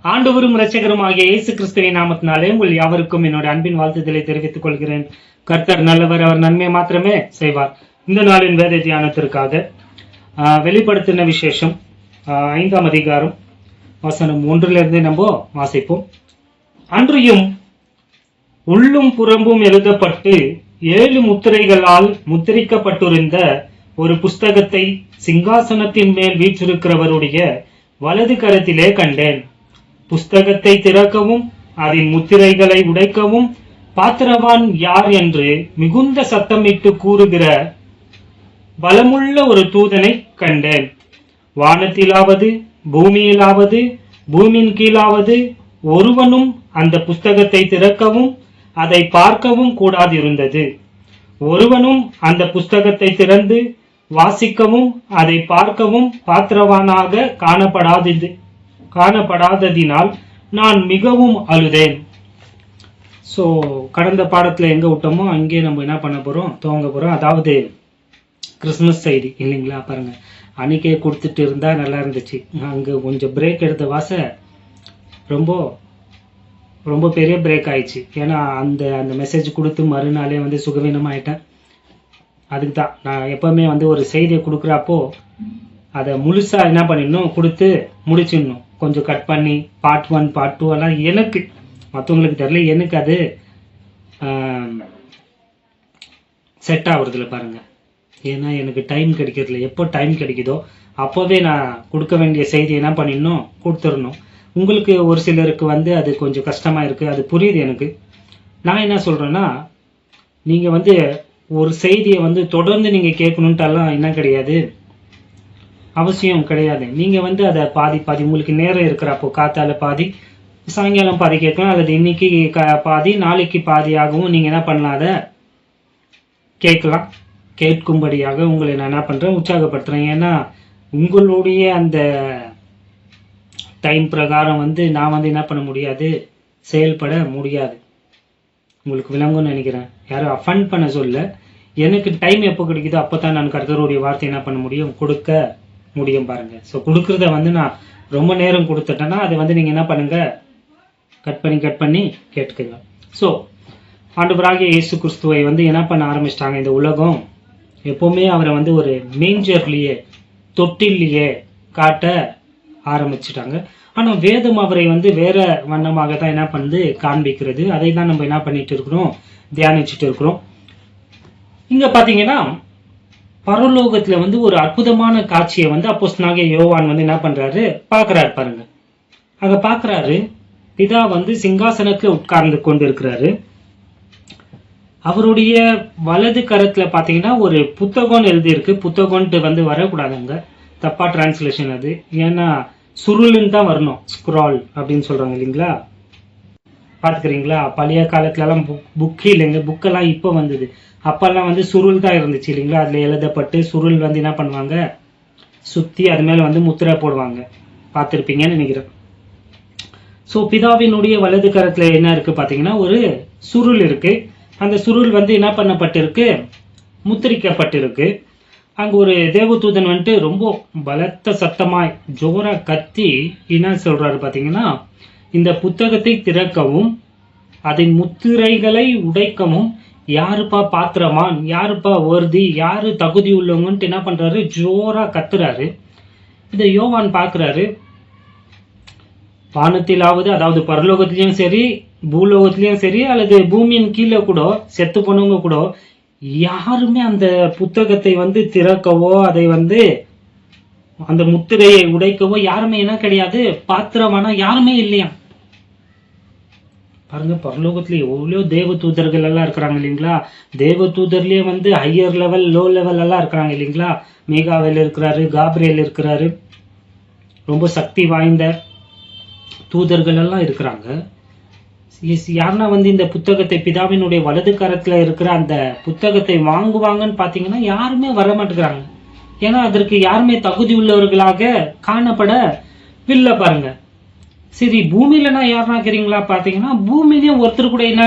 ஆண்டவரும் இரட்சகரும் ஆகிய இயேசு கிறிஸ்துவின் நாமத்தினாலே உங்கள் யாவருக்கும் என்னுடைய அன்பின் வாழ்த்துதலை தெரிவித்துக் கொள்கிறேன். கர்த்தர் நல்லவர், அவர் நன்மை மாத்திரமே செய்வார். இந்த நாளின் வேத தியானத்திற்காக வெளிப்படுத்தின விசேஷம் 5ஆம் அதிகாரம் வசனம் 1 நம்ம வாசிப்போம். அன்றியும் உள்ளும் புறம்பும் எழுதப்பட்டு 7 முத்திரைகளால் முத்திரிக்கப்பட்டிருந்த ஒரு புஸ்தகத்தை சிங்காசனத்தின் மேல் வீற்றிருக்கிறவருடைய வலது கரத்திலே கண்டேன். புஸ்தகத்தை திறக்கவும் அதன் முத்திரைகளை உடைக்கவும் பாத்திரவான் யார் என்று மிகுந்த சத்தமிட்டு கூறுகிற பலமுள்ள ஒரு தூதனை கண்டேன். வானத்திலாவது பூமியிலாவது பூமியின் கீழாவது ஒருவனும் அந்த புஸ்தகத்தை திறக்கவும் அதை பார்க்கவும் கூடாதிருந்தது. ஒருவனும் அந்த புஸ்தகத்தை திறந்து வாசிக்கவும் அதை பார்க்கவும் பாத்திரவானாக காணப்படாததினால் நான் மிகவும் அழுதேன். ஸோ கடந்த பாடத்தில் எங்கே விட்டோமோ அங்கே நம்ம என்ன பண்ண போகிறோம், துவங்க போகிறோம். அதாவது கிறிஸ்மஸ் செய்தி இல்லைங்களா? பாருங்கள், அன்றைக்கே கொடுத்துட்டு இருந்தால் நல்லா இருந்துச்சு. அங்கே கொஞ்சம் பிரேக் எடுத்த ரொம்ப ரொம்ப பெரிய பிரேக் ஆயிடுச்சு. ஏன்னா அந்த மெசேஜ் கொடுத்து மறுநாளே சுகவீனமாயிட்டேன். அதுக்கு தான் நான் எப்போவுமே ஒரு செய்தியை கொடுக்குறப்போ அதை முழுசாக என்ன பண்ணிடணும், கொடுத்து முடிச்சிடணும். கொஞ்சம் கட் பண்ணி பார்ட் 1 பார்ட் 2 எல்லாம் எனக்கு, மற்றவங்களுக்கு தெரியல, எனக்கு அது செட் ஆகுறதில்ல பாருங்கள். ஏன்னா எனக்கு டைம் கிடைக்கிறதில்ல. எப்போ டைம் கிடைக்குதோ அப்போவே நான் கொடுக்க வேண்டிய செய்தி என்ன பண்ணிடணும், கொடுத்துடணும். உங்களுக்கு ஒரு சிலருக்கு அது கொஞ்சம் கஷ்டமாக இருக்குது, அது புரியுது எனக்கு. நான் என்ன சொல்கிறேன்னா, நீங்கள் ஒரு செய்தியை தொடர்ந்து நீங்கள் கேட்கணுன்ட்டெல்லாம் என்ன கிடையாது, அவசியம் கிடையாது. நீங்கள் அதை பாதி உங்களுக்கு நேரம் இருக்கிறப்போ காத்தால பாதி, சாயங்காலம் பாதி கேட்கலாம். அல்லது இன்னைக்கு பாதி, நாளைக்கு பாதியாகவும் நீங்கள் என்ன பண்ணலாம், அதை கேட்கலாம். கேட்கும்படியாக உங்களை நான் என்ன பண்ணுறேன், உற்சாகப்படுத்துகிறேன். ஏன்னா உங்களுடைய அந்த டைம் பிரகாரம் நான் என்ன பண்ண முடியாது, செயல்பட முடியாது. உங்களுக்கு விளங்கும்னு நினைக்கிறேன். யாரும் அஃபண்ட் பண்ண சொல்ல, எனக்கு டைம் எப்போ கிடைக்குதோ அப்போ தான் நான் கர்த்தருடைய வார்த்தை என்ன பண்ண முடியும், கொடுக்க முடியும் பாருங்கள். ஸோ கொடுக்குறத நான் ரொம்ப நேரம் கொடுத்துட்டேன்னா அதை நீங்கள் என்ன பண்ணுங்கள், கட் பண்ணி கேட்டுக்கோங்க. ஸோ ஆண்டவராகிய இயேசு கிறிஸ்துவை என்ன பண்ண ஆரம்பிச்சிட்டாங்க. இந்த உலகம் எப்போவுமே அவரை ஒரு மேஞ்சர்லேயே, தொட்டிலேயே காட்ட ஆரம்பிச்சிட்டாங்க. ஆனால் வேதம் அவரை வேற வண்ணமாக தான் என்ன பண்ணுது, காண்பிக்கிறது. அதை தான் நம்ம என்ன பண்ணிட்டு இருக்கிறோம், தியானிச்சுட்டு இருக்கிறோம். இங்க பாத்தீங்கன்னா பரலோகத்துல ஒரு அற்புதமான காட்சியை அப்போஸ்தலனாகிய யோவான் என்ன பண்றாரு, பாக்குறாரு பாருங்க. அங்க பாக்குறாரு, பிதா சிங்காசனத்துல உட்கார்ந்து கொண்டு இருக்கிறாரு. அவருடைய வலது கரத்துல பாத்தீங்கன்னா ஒரு புத்தகம் எழுதியிருக்கு. புத்தகம்ட்டு வரக்கூடாதுங்க, தப்பா டிரான்ஸ்லேஷன் அது. ஏன்னா சுருளுன்னு தான் வரணும், ஸ்க்ரால் அப்படின்னு சொல்றாங்க இல்லைங்களா? பாத்துக்கிறீங்களா? பழைய காலத்துல எல்லாம் புக்கு இல்லைங்க, புக்கெல்லாம் இப்போ வந்தது. அப்பெல்லாம் சுருள் தான் இருந்துச்சு இல்லைங்களா? அதுல எழுதப்பட்டு சுருள் என்ன பண்ணுவாங்க, சுத்தி அது மேல முத்திரை போடுவாங்க. பார்த்துருப்பீங்கன்னு நினைக்கிறேன். ஸோ பிதாவினுடைய வலது கரத்துல என்ன இருக்கு பாத்தீங்கன்னா, ஒரு சுருள் இருக்கு. அந்த சுருள் என்ன பண்ணப்பட்டிருக்கு, முத்திரிக்கப்பட்டிருக்கு. அங்க ஒரு தேவதூதன் ரொம்ப பலத்த சத்தமாய் ஜோரா கத்தி என்ன சொல்றாரு பாத்தீங்கன்னா, இந்த புத்தகத்தை திறக்கவும் அதன் முத்திரைகளை உடைக்கவும் யாருப்பா பாத்திரமான், யாருப்பா worthy, யாரு தகுதி உள்ளவங்கன்ட்டு என்ன பண்றாரு, ஜோரா கத்துறாரு. இதை யோவான் பாக்குறாரு. வானத்திலாவது, அதாவது பரலோகத்திலயும் சரி பூலோகத்திலயும் சரி, அல்லது பூமியின் கீழே கூட செத்து போனவங்க கூட யாருமே அந்த புத்தகத்தை திறக்கவோ அதை அந்த முத்திரையை உடைக்கவோ யாருமே என்ன கிடையாது, பாத்திரமானா யாருமே இல்லையா பாருங்க. பரலோகத்துல எவ்வளோ தேவ தூதர்கள் எல்லாம் இருக்கிறாங்க இல்லைங்களா? தேவ தூதர்லயே ஹையர் லெவல், லோ லெவல் எல்லாம் இருக்கிறாங்க இல்லைங்களா? மேகாவேல் இருக்கிறாரு, காப்ரியேல் இருக்கிறாரு, ரொம்ப சக்தி வாய்ந்த தூதர்கள் எல்லாம் இருக்கிறாங்க. யாருன்னா இந்த புத்தகத்தை, பிதாவினுடைய வலது கரத்துல இருக்கிற அந்த புத்தகத்தை வாங்குவாங்கன்னு பாத்தீங்கன்னா யாருமே வர மாட்டேங்கிறாங்க. ஏன்னா அதற்கு யாருமே தகுதி உள்ளவர்களாக காணப்படவில்லை பாருங்க. சரி, பூமியிலனா யாருன்னா இருக்கிறீங்களா பாத்தீங்கன்னா, பூமியிலயும் ஒருத்தர் கூட என்ன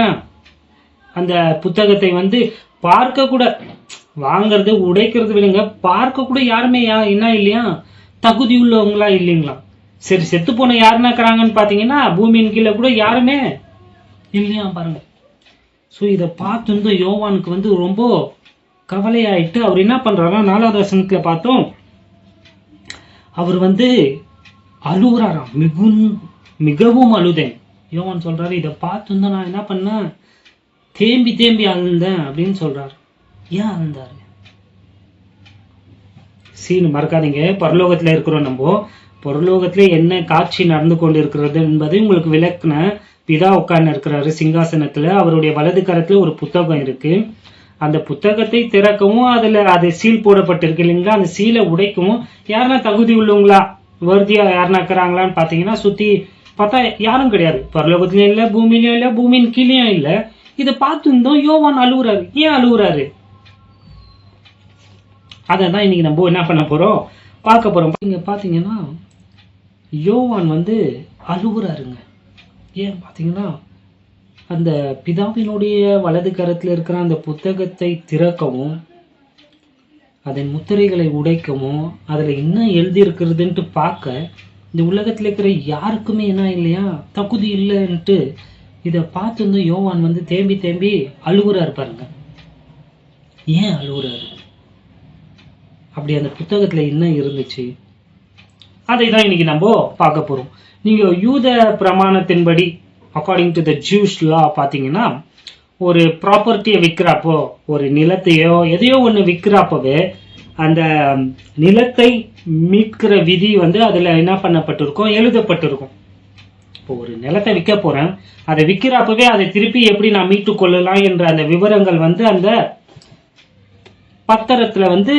அந்த புத்தகத்தை பார்க்க கூட, வாங்கறது உடைக்கிறது விடுங்க, பார்க்க கூட யாருமே என்ன இல்லையா, தகுதி உள்ளவங்களா இல்லைங்களா? சரி, செத்து போன யாருன்னா இருக்கிறாங்கன்னு பாத்தீங்கன்னா பூமியின் கீழே கூட யாருமே இல்லையா பாருங்க. ஸோ இதை பார்த்து யோவானுக்கு வந்து ரொம்ப கவலையாயிட்டு அவர் என்ன பண்றாரா, 4வது வசனத்துல பார்த்தோம், அவர் வந்து அழுகுறாராம். மிகவும் அழுதேன். யோவான் சொல்றாரு, இதை பார்த்து நான் என்ன பண்ணேன், தேம்பி அழுந்தேன் அப்படின்னு சொல்றாரு. ஏன் அழுந்தாரு? சீன் மறக்காதீங்க, பரலோகத்துல இருக்கிறோம். நம்ம பரலோகத்துல என்ன காட்சி நடந்து கொண்டு இருக்கிறது என்பதை உங்களுக்கு விளக்குன. பிதா உட்கார்ந்து இருக்கிறாரு சிங்காசனத்துல, அவருடைய வலது கரத்துல ஒரு புத்தகம் இருக்கு. அந்த புத்தகத்தை திறக்கவும் அதுல அது சீல் போடப்பட்டிருக்கு இல்லைங்களா, அந்த சீலை உடைக்கவும் யாருன்னா தகுதி உள்ளவங்களா வருதியா யாருன்னா இருக்கிறாங்களான்னு பாத்தீங்கன்னா சுத்தி பார்த்தா யாரும் கிடையாது. பரலோகத்திலயும் இல்ல, பூமியிலயும் இல்ல, பூமியின் கீழேயும் இல்ல. இதை பார்த்துருந்தோம் யோவான் அழுகுறாரு. ஏன் அழுகுறாரு? அதான் இன்னைக்கு நம்ம என்ன பண்ண போறோம், பார்க்க போறோம். நீங்க பாத்தீங்கன்னா யோவான் வந்து அழுகுறாருங்க. ஏன் பாத்தீங்கன்னா அந்த பிதாவினுடைய வலது கரத்துல இருக்கிற அந்த புத்தகத்தை திறக்கவும் அதன் முத்திரைகளை உடைக்கவும் அதுல என்ன எழுதி இருக்கிறதுன்ட்டு பார்க்க இந்த உலகத்துல இருக்கிற யாருக்குமே என்ன இல்லையா, தகுதி இல்லைன்ட்டு இதை பார்த்து யோவான் வந்து தேம்பி அழுகுறாரு பாருங்க. ஏன் அழுகுறாரு? அப்படி அந்த புத்தகத்துல என்ன இருந்துச்சு, அதை தான் இன்னைக்கு நம்ம பார்க்க போறோம். நீங்க யூத பிரமாணத்தின்படி அக்கார்டிங் டு த ஜூஸ் லா பாத்தீங்கன்னா, ஒரு ப்ராப்பர்ட்டியை விற்கிறப்போ, ஒரு நிலத்தையோ எதையோ ஒன்று விற்கிறப்பவே அந்த நிலத்தை மீட்கிற விதி வந்து அதுல என்ன பண்ணப்பட்டிருக்கும், எழுதப்பட்டிருக்கும். இப்போ ஒரு நிலத்தை விற்க போறேன், அதை விற்கிறப்பவே அதை திருப்பி எப்படி நான் மீட்டு கொள்ளலாம் என்ற அந்த விவரங்கள் வந்து அந்த பத்திரத்துல வந்து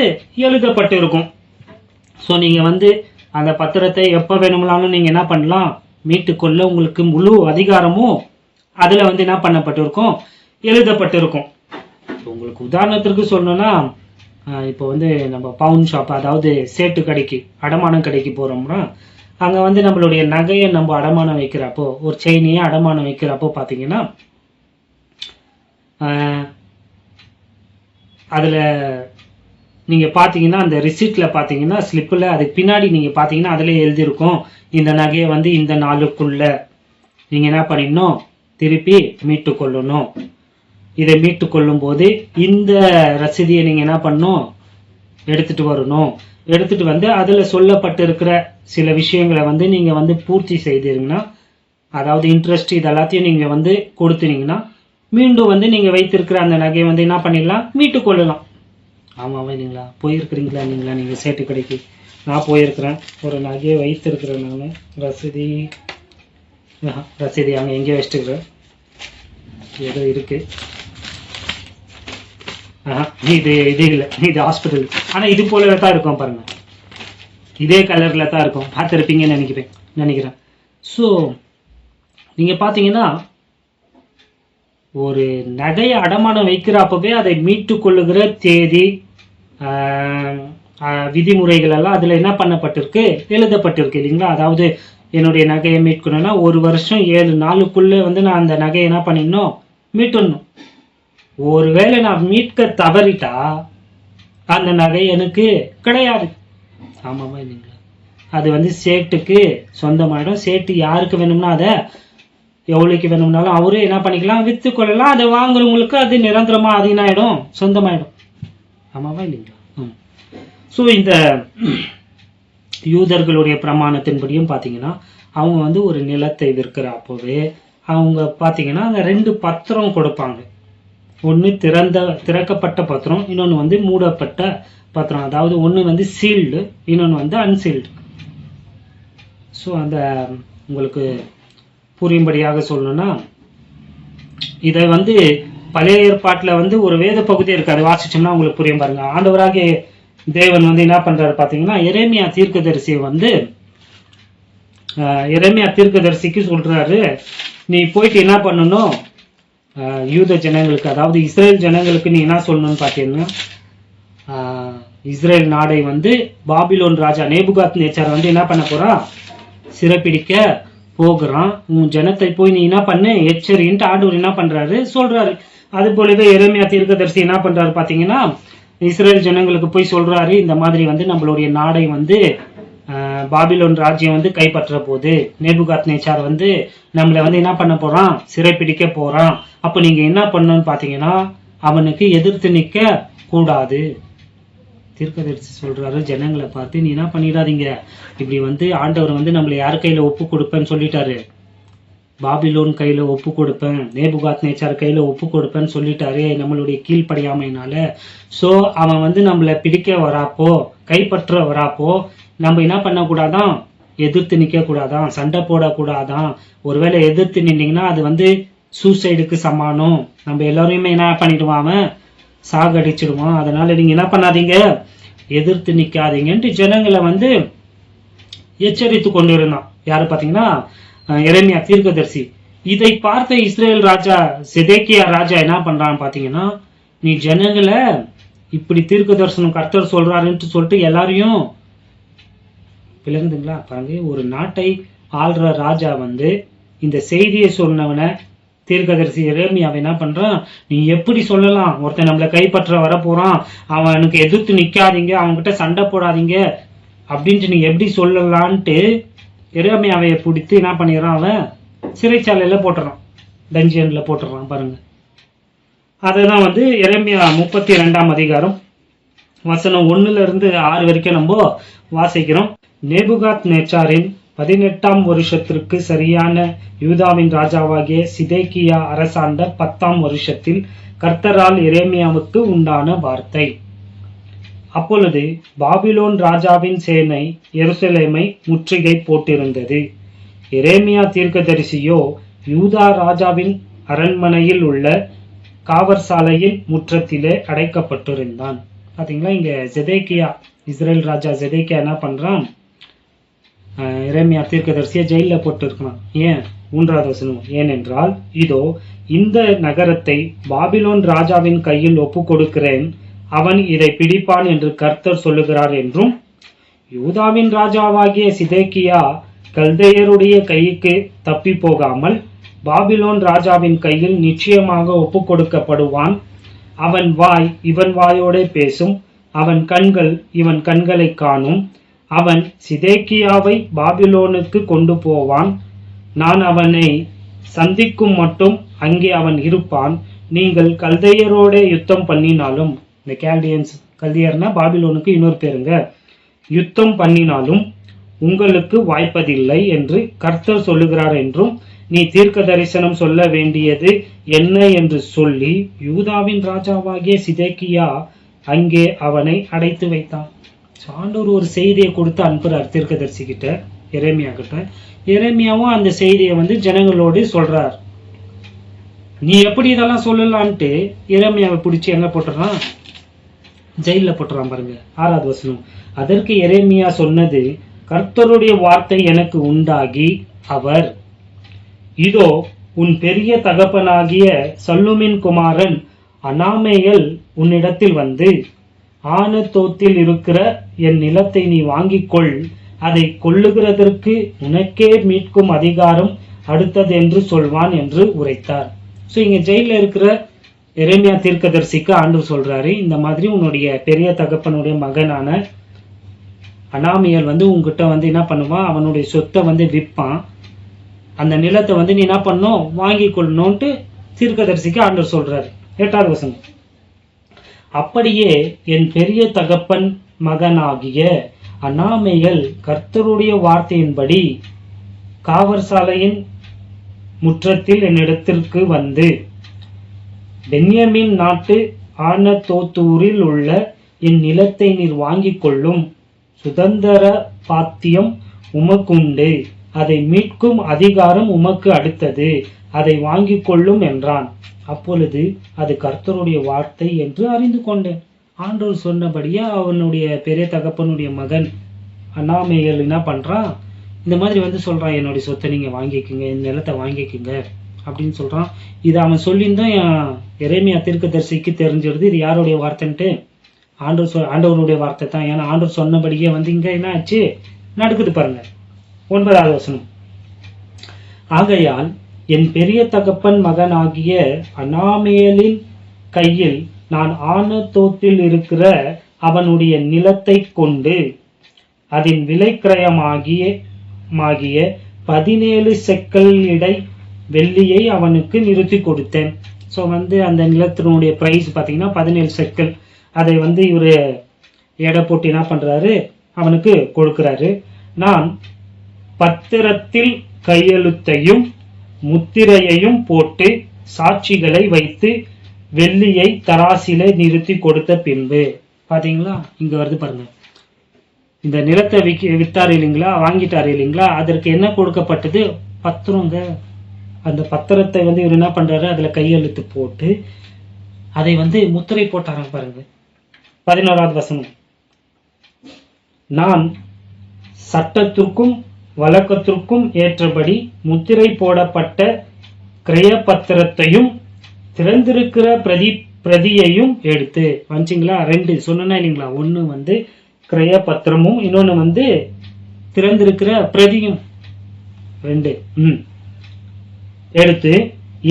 எழுதப்பட்டு இருக்கும். ஸோ நீங்க வந்து அந்த பத்திரத்தை எப்ப வேணும்னாலும் நீங்க என்ன பண்ணலாம், மீட்டு கொள்ள உங்களுக்கு முழு அதிகாரமும் அதுல வந்து என்ன பண்ணப்பட்டிருக்கும், எழுதப்பட்டிருக்கும். உங்களுக்கு உதாரணத்திற்கு சொல்லணும்னா, இப்போ வந்து நம்ம பவுன் ஷாப், அதாவது சேட்டு கடைக்கு, அடமானம் கடைக்கு போறோம்னா அங்க வந்து நம்மளுடைய நகையை நம்ம அடமானம் வைக்கிறப்போ, ஒரு செயினையே அடமானம் வைக்கிறப்போ பாத்தீங்கன்னா அதுல நீங்க பாத்தீங்கன்னா அந்த ரிசிப்ட்ல பாத்தீங்கன்னா ஸ்லிப்ல அதுக்கு பின்னாடி நீங்க பாத்தீங்கன்னா அதுல எழுதியிருக்கும், இந்த நகையை வந்து இந்த நாளுக்குள்ள நீங்க என்ன பண்ணிடணும், திருப்பி மீட்டு கொள்ளணும். இதை மீட்டு கொள்ளும் போது இந்த ரசீதியை நீங்க என்ன பண்ணணும், எடுத்துட்டு வரணும். எடுத்துட்டு வந்து அதுல சொல்லப்பட்டிருக்கிற சில விஷயங்களை வந்து நீங்க வந்து பூர்த்தி செய்தீங்கன்னா, அதாவது இன்ட்ரெஸ்ட் இது எல்லாத்தையும் நீங்க வந்து கொடுத்துனீங்கன்னா மீண்டும் வந்து நீங்க வைத்திருக்கிற அந்த நகையை வந்து என்ன பண்ணிடலாம், மீட்டு கொள்ளலாம். ஆமாவா இல்லைங்களா? போயிருக்கிறீங்களா இல்லைங்களா நீங்க சேட்டு கடைக்கு? நான் போயிருக்கிறேன். ஒரு நகையை வைத்திருக்கிறேன் நான். ரசீதி அங்க எங்கேயோ வச்சுட்டுக்கிறேன், ஏதோ இருக்கு. இது இல்லை, இது ஹாஸ்பிட்டல். ஆனா இது போலவே தான் இருக்கும் பாருங்க, இதே கலர்ல தான் இருக்கும். பார்த்துருப்பீங்கன்னு நினைக்கிறேன். ஸோ நீங்க பாத்தீங்கன்னா ஒரு நகையை அடமானம் வைக்கிறப்பவே அதை மீட்டு கொள்ளுகிற தேதி, விதிமுறைகள் எல்லாம் அதுல என்ன பண்ணப்பட்டிருக்கு, எழுதப்பட்டிருக்கு இல்லைங்களா? அதாவது என்னுடைய நகையை மீட்கணும்னா 1 வருஷம் 7 நாளுக்குள்ள வந்து நான் அந்த நகையை என்ன பண்ணிடணும், மீட்டுடணும். ஒருவேளை நான் மீட்க தவறிட்டா அந்த நகை எனக்கு கிடையாது. ஆமாமா இல்லைங்களா? அது வந்து சேட்டுக்கு சொந்தமாயிடும். சேட்டு யாருக்கு வேணும்னா அதை எவ்வளவுக்கு வேணும்னாலும் அவரு என்ன பண்ணிக்கலாம், வித்து கொள்ளலாம். அதை வாங்குறவங்களுக்கு அது நிரந்தரமா அதீனாயிடும், சொந்தமாயிடும். ஆமாவா இல்லைங்களா? ஸோ இந்த யூதர்களுடைய பிரமாணத்தின்படியும் பார்த்தீங்கன்னா அவங்க வந்து ஒரு நிலத்தை விற்கிறப்பவே அவங்க பார்த்தீங்கன்னா அந்த 2 பத்திரம் கொடுப்பாங்க. ஒன்று திறக்கப்பட்ட பத்திரம், இன்னொன்று வந்து மூடப்பட்ட பத்திரம். அதாவது ஒன்று வந்து சீல்டு, இன்னொன்று வந்து அன்சீல்டு. ஸோ அந்த உங்களுக்கு புரியும்படியாக சொல்லணும்னா, இதை வந்து பழைய ஏற்பாட்டில் வந்து ஒரு வேத பகுதி இருக்கு, அதை வாசிச்சோம்னா உங்களுக்கு புரியும் பாருங்க. ஆண்டவராக தேவன் வந்து என்ன பண்றாரு பாத்தீங்கன்னா, எரேமியா தீர்க்கதரிசியை வந்து எரேமியா தீர்க்கதரிசிக்கு சொல்றாரு, நீ போயிட்டு என்ன பண்ணணும், யூத ஜனங்களுக்கு, அதாவது இஸ்ரேல் ஜனங்களுக்கு நீ என்ன சொல்லணும்னு பாத்தீங்கன்னா, இஸ்ரேல் நாடை வந்து பாபிலோன் ராஜா நேபுகாத் நேச்சார் வந்து என்ன பண்ண போறான், சிறைப்பிடிக்க போகிறான். உன் ஜனத்தை போய் நீ என்ன பண்ணு, எச்சரின்ட்டு ஆண்டவர் என்ன பண்றாரு சொல்றாரு. அது போலவே எரேமியா தீர்க்கதரிசி என்ன பண்றாரு பாத்தீங்கன்னா, இஸ்ரேல் ஜனங்களுக்கு போய் சொல்றாரு, இந்த மாதிரி வந்து நம்மளுடைய நாடை வந்து பாபிலோன் ராஜ்யம் வந்து கைப்பற்ற போது நேபுகாத் நேச்சார் வந்து நம்மளை வந்து என்ன பண்ண போறான், சிறைப்பிடிக்க போறான். அப்ப நீங்க என்ன பண்ணணும்னு பாத்தீங்கன்னா அவனுக்கு எதிர்த்து நிக்க கூடாது. தீர்க்கதரிசி சொல்றாரு ஜனங்களை பார்த்து, நீ என்ன பண்ணிடாதீங்க, இப்படி வந்து ஆண்டவர் வந்து நம்மளை யார் கையில ஒப்பு கொடுப்பேன்னு சொல்லிட்டாரு, பாபிலோன் கையில ஒப்பு கொடுப்பேன், நேபுகாத் நேச்சார் கையில ஒப்பு கொடுப்பேன்னு சொல்லிட்டாரு நம்மளுடைய கீழ்ப்படியாமையினால. சோ அவன் வந்து நம்மளை பிடிக்க வராப்போ, கைப்பற்ற வராப்போ நம்ம என்ன பண்ணக்கூடாதான், எதிர்த்து நிக்க கூடாதான், சண்டை போடக்கூடாதான். ஒருவேளை எதிர்த்து நின்னீங்கன்னா அது வந்து சூசைடுக்கு சமானம், நம்ம எல்லாரையுமே என்ன பண்ணிடுவான், சாகடிச்சிடுவான். அதனால நீங்க என்ன பண்ணாதீங்க, எதிர்த்து நிக்காதீங்கன்ட்டு ஜனங்களை வந்து எச்சரித்து கொண்டு இருந்தான். யாரு பாத்தீங்கன்னா எரேமியா தீர்க்கதரிசி. இதை பார்த்த இஸ்ரேல் ராஜா செதேக்கியா ராஜா என்ன பண்றான்னு பாத்தீங்கன்னா, நீ ஜனங்களை இப்படி தீர்க்க தரிசனம் கர்த்தர் சொல்றாருன்னு சொல்லிட்டு எல்லாரையும் விளங்குதுங்களா பாருங்க. ஒரு நாட்டை ஆள்ற ராஜா வந்து இந்த செய்தியை சொன்னவனை தீர்க்கதரிசி எரேமியாவை என்ன பண்றான், நீ எப்படி சொல்லலாம், ஒருத்தன் நம்மளை கைப்பற்ற வர போறான், அவனுக்கு எதிர்த்து நிக்காதீங்க, அவன்கிட்ட சண்டை போடாதீங்க அப்படின்ட்டு நீ எப்படி சொல்லலான்ட்டு எரேமியாவை பிடித்து என்ன பண்ணிடுறான், அவன் சிறைச்சாலையில போட்டுறான், டஞ்சியன்ல போட்டுறான் பாருங்க. அதுதான் வந்து எரேமியா 32ஆம் அதிகாரம் வசனம் 1-6 வரைக்கும் நம்ம வாசிக்கிறோம். நேபுகாத் நேச்சாரின் 18ஆம் வருஷத்திற்கு சரியான யூதாவின் ராஜாவாகிய சிதேக்கியா அரசாண்ட 10ஆம் வருஷத்தில் கர்த்தரால் எரேமியாவுக்கு உண்டான வார்த்தை. அப்பொழுது பாபிலோன் ராஜாவின் சேனை எருசலேமை முற்றுகை போட்டிருந்தது. எரேமியா தீர்க்கதரிசியோ யூதா ராஜாவின் அரண்மனையில் உள்ள காவற்சாலையில் முற்றத்திலே அடைக்கப்பட்டிருந்தான். பாத்தீங்களா, இங்க செதேக்கியா, இஸ்ரேல் ராஜா செதேக்கியா என்ன பண்றான், எரேமியா தீர்க்கதரிசியை ஜெயில போட்டு இருக்கான். ஏன்? 3வது வசனம், ஏனென்றால் இதோ இந்த நகரத்தை பாபிலோன் ராஜாவின் கையில் ஒப்பு கொடுக்கிறேன், அவன் இதை பிடிப்பான் என்று கர்த்தர் சொல்லுகிறார் என்றும், யூதாவின் ராஜாவாகிய சிதேக்கியா கல்தேயருடைய கைக்கு தப்பி போகாமல் பாபிலோன் ராஜாவின் கையில் நிச்சயமாக ஒப்பு கொடுக்கப்படுவான். அவன் வாய் இவன் வாயோட பேசும், அவன் கண்கள் இவன் கண்களை காணும். அவன் சிதேக்கியாவை பாபிலோனுக்கு கொண்டு போவான். நான் அவனை சந்திக்கும் மட்டும் அங்கே அவன் இருப்பான். நீங்கள் கல்தையரோட யுத்தம் பண்ணினாலும், இந்த கேல்டியன்ஸ், கல்தியர்னா பாபிலோனுக்கு இன்னொரு பேருங்க, யுத்தம் பண்ணினாலும் உங்களுக்கு வாய்ப்பதில்லை என்று கர்த்தர் சொல்லுகிறார் என்றும் நீ தீர்க்க தரிசனம் சொல்ல வேண்டியது என்ன என்று சொல்லி யூதாவின் ராஜாவாகிய சிதேக்கியா அங்கே அவனை அடைத்து வைத்தான். ஆண்டவர் ஒரு செய்தியை கொடுத்து அனுப்புறார் தீர்க்கதரிசி கிட்ட, எரேமியா கிட்ட. எரேமியாவும் அந்த செய்தியை வந்து ஜனங்களோடு சொல்றார். நீ எப்படி இதெல்லாம் சொல்லலான்ட்டு எரேமியாவை பிடிச்சி எங்க போட்டுறான், ஜெயில போட்டுறான் பாருங்க. 6வது வசனம், அதற்கு எரேமியா சொன்னது, கர்த்தருடைய வார்த்தை எனக்கு உண்டாகி அவர், இதோ உன் பெரிய தகப்பனாகிய சல்லூமின் குமாரன் அனாமேயல் உன்னிடத்தில் வந்து, ஆனதோத்தில் இருக்கிற என் நிலத்தை நீ வாங்கிக் கொள், அதை கொள்ளுகிறதற்கு உனக்கே மீட்கும் அதிகாரம் அடுத்தது என்று சொல்வான் என்று உரைத்தார். ஸோ இங்க ஜெயில இருக்கிற எரேமியா தீர்க்கதரிசிக்கு ஆண்டவர் சொல்றாரு, இந்த மாதிரி உன்னுடைய பெரிய தகப்பனுடைய மகனான அனாமியல் வந்து உங்ககிட்ட வந்து என்ன பண்ணுவான், அவனுடைய சொத்தை வந்து விற்பான், அந்த நிலத்தை வந்து நீ என்ன பண்ணும், வாங்கி கொள்ளணும்ட்டு தீர்க்கதரிசிக்கு ஆண்டவர் சொல்றாரு. 8வது வசனம், அப்படியே என் பெரிய தகப்பன் மகனாகிய அனாமேயல் கர்த்தருடைய வார்த்தையின்படி காவற்சாலையின் முற்றத்தில் என்னிடத்திற்கு வந்து, பென்யமீன் நாட்டு ஆனதோத்தூரில் உள்ள என் நிலத்தை நீர் வாங்கிக் கொள்ளும், சுதந்திர பாத்தியம் உமக்குண்டு, அதை மீட்கும் அதிகாரம் உமக்கு அடுத்தது, அதை வாங்கிக் கொள்ளும் என்றான். அப்பொழுது அது கர்த்தருடைய வார்த்தை என்று அறிந்து கொண்டேன். ஆண்டவர் சொன்னபடியே அவனுடைய பெரிய தகப்பனுடைய மகன் அனாமேயல் என்ன பண்றான், இந்த மாதிரி வந்து சொல்றான், என்னுடைய சொத்தை நீங்க வாங்கிக்கோங்க, இந்த நிலத்தை வாங்கிக்கோங்க அப்படின்னு சொல்றான். இது அவன் சொல்லியிருந்தான் எரேமியா தீர்க்கதரிசிக்கு தெரிஞ்சிருது இது யாருடைய வார்த்தைன்ட்டு, ஆண்டவருடைய வார்த்தை தான். ஏன்னா ஆண்டவர் சொன்னபடியே வந்து இங்க என்ன ஆச்சு நடக்குது பாருங்க. 9வது வசனம், ஆகையால் என் பெரிய தகப்பன் மகனாகிய அனாமேயலின் கையில் நான் ஆனதோத்தில் இருக்கிற அவனுடைய நிலத்தை கொண்டு அதன் விலைக்கிரயமாகிய 17 செக்கல் இடை வெள்ளியை அவனுக்கு நிறுத்தி கொடுத்தேன். ஸோ வந்து அந்த நிலத்தினுடைய பிரைஸ் பார்த்தீங்கன்னா 17 செக்கல். அதை வந்து இவர் எடை போட்டு என்ன பண்றாரு, அவனுக்கு கொடுக்கிறாரு. நான் பத்திரத்தில் கையெழுத்தையும் முத்திரையையும் போட்டு சாட்சிகளை வைத்து வெள்ளியை தராசில நிறுத்தி கொடுத்த பின்பு, பாத்தீங்களா இங்க வருது பாருங்க, இந்த நிலத்தை வித்தாரு இல்லைங்களா, வாங்கிட்டாரு இல்லைங்களா, அதற்கு என்ன கொடுக்கப்பட்டது, பத்திரங்க. அந்த பத்திரத்தை வந்து இவர் என்ன பண்றாரு, அதுல கையெழுத்து போட்டு அதை வந்து முத்திரை போட்டாராம் பாருங்க. 11வது வசனம், நான் சட்டத்திற்கும் வழக்கத்திற்கும் ஏற்றபடி முத்திரை போடப்பட்ட கிரய பத்திரத்தையும் திறந்திருக்கிற பிரதியையும் எடுத்து, வந்துச்சிங்களா, 2 சொன்னா இல்லைங்களா, ஒண்ணு வந்து கிரய பத்திரமும் இன்னொன்னு வந்து திறந்திருக்கிற பிரதியும் 2 எடுத்து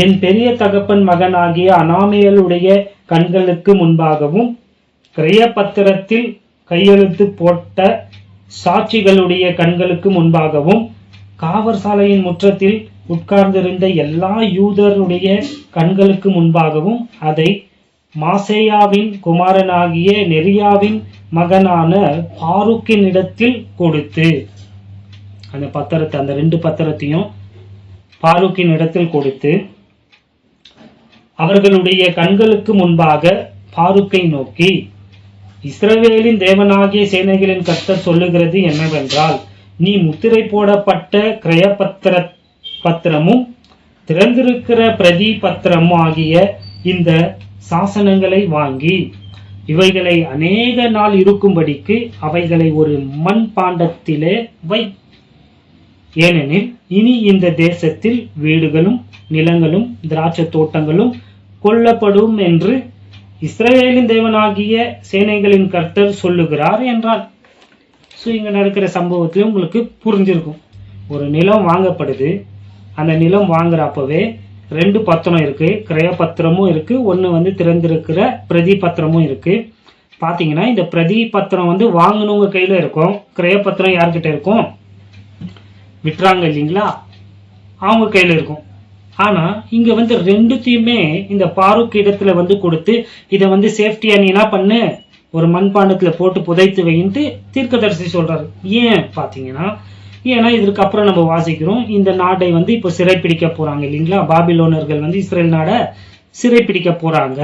என் பெரிய தகப்பன் மகனாகிய அனாமேலுடைய கண்களுக்கு முன்பாகவும் கிரய பத்திரத்தில் கையெழுத்து போட்ட சாட்சிகளுடைய கண்களுக்கு முன்பாகவும் காவற் சாலையின் முற்றத்தில் உட்கார்ந்திருந்த எல்லா யூதருடைய கண்களுக்கு முன்பாகவும் அதை மாசேயாவின் குமாரனாகிய நெரியாவின் மகனான பாருக்கின் இடத்தில் கொடுத்து, அந்த பத்திரத்தை, அந்த 2 பத்திரத்தையும் பாருக்கின் இடத்தில் கொடுத்து, அவர்களுடைய கண்களுக்கு முன்பாக பாருக்கை நோக்கி, இஸ்ரவேலின் தேவனாகிய சேனைகளின் கர்த்தர் சொல்லுகிறது என்னவென்றால், நீ முத்திரை போடப்பட்ட கிரய பத்திரமும் திறந்திருக்கிற பிரதி பத்திரமும் ஆகிய இந்த சாசனங்களை வாங்கி இவைகளை அநேக நாள் இருக்கும்படிக்கு அவைகளை ஒரு மண் பாண்டத்திலே வை. ஏனெனில் இனி இந்த தேசத்தில் வீடுகளும் நிலங்களும் திராட்சை தோட்டங்களும் கொல்லப்படும் என்று இஸ்ரவேலின் தேவனாகிய சேனைகளின் கர்த்தர் சொல்லுகிறார் என்றார். ஸோ இங்க நடக்கிற சம்பவத்திலும் உங்களுக்கு புரிஞ்சிருக்கும். ஒரு நிலம் வாங்கப்படுது, அந்த நிலம் வாங்குறப்பவே 2 பத்திரம் இருக்கு, கிரய பத்திரமும் இருக்கு, ஒண்ணு வந்து திறந்திருக்கிற பிரதி பத்திரமும் இருக்கு. பாத்தீங்கன்னா இந்த பிரதி பத்திரம் வந்து வாங்கினவங்க கையில இருக்கும், கிரய பத்திரம் யார்கிட்ட இருக்கும், விட்டுறாங்க இல்லைங்களா, அவங்க கையில இருக்கும். ஆனா இங்க வந்து 2த்தையுமே இந்த பாருக் இடத்துல வந்து கொடுத்து இதை வந்து சேஃப்டியா நீ என்ன பண்ணு, ஒரு மண்பாண்டத்துல போட்டு புதைத்து வைன்ட்டு தீர்க்கதரிசி சொல்றாரு. ஏன் பாத்தீங்கன்னா, ஏன்னா இதற்கு அப்புறம் நம்ம வாசிக்கிறோம், இந்த நாடை வந்து இப்போ சிறைப்பிடிக்க போறாங்க இல்லைங்களா, பாபிலோனர்கள் வந்து இஸ்ரேல் நாடை சிறைப்பிடிக்க போறாங்க.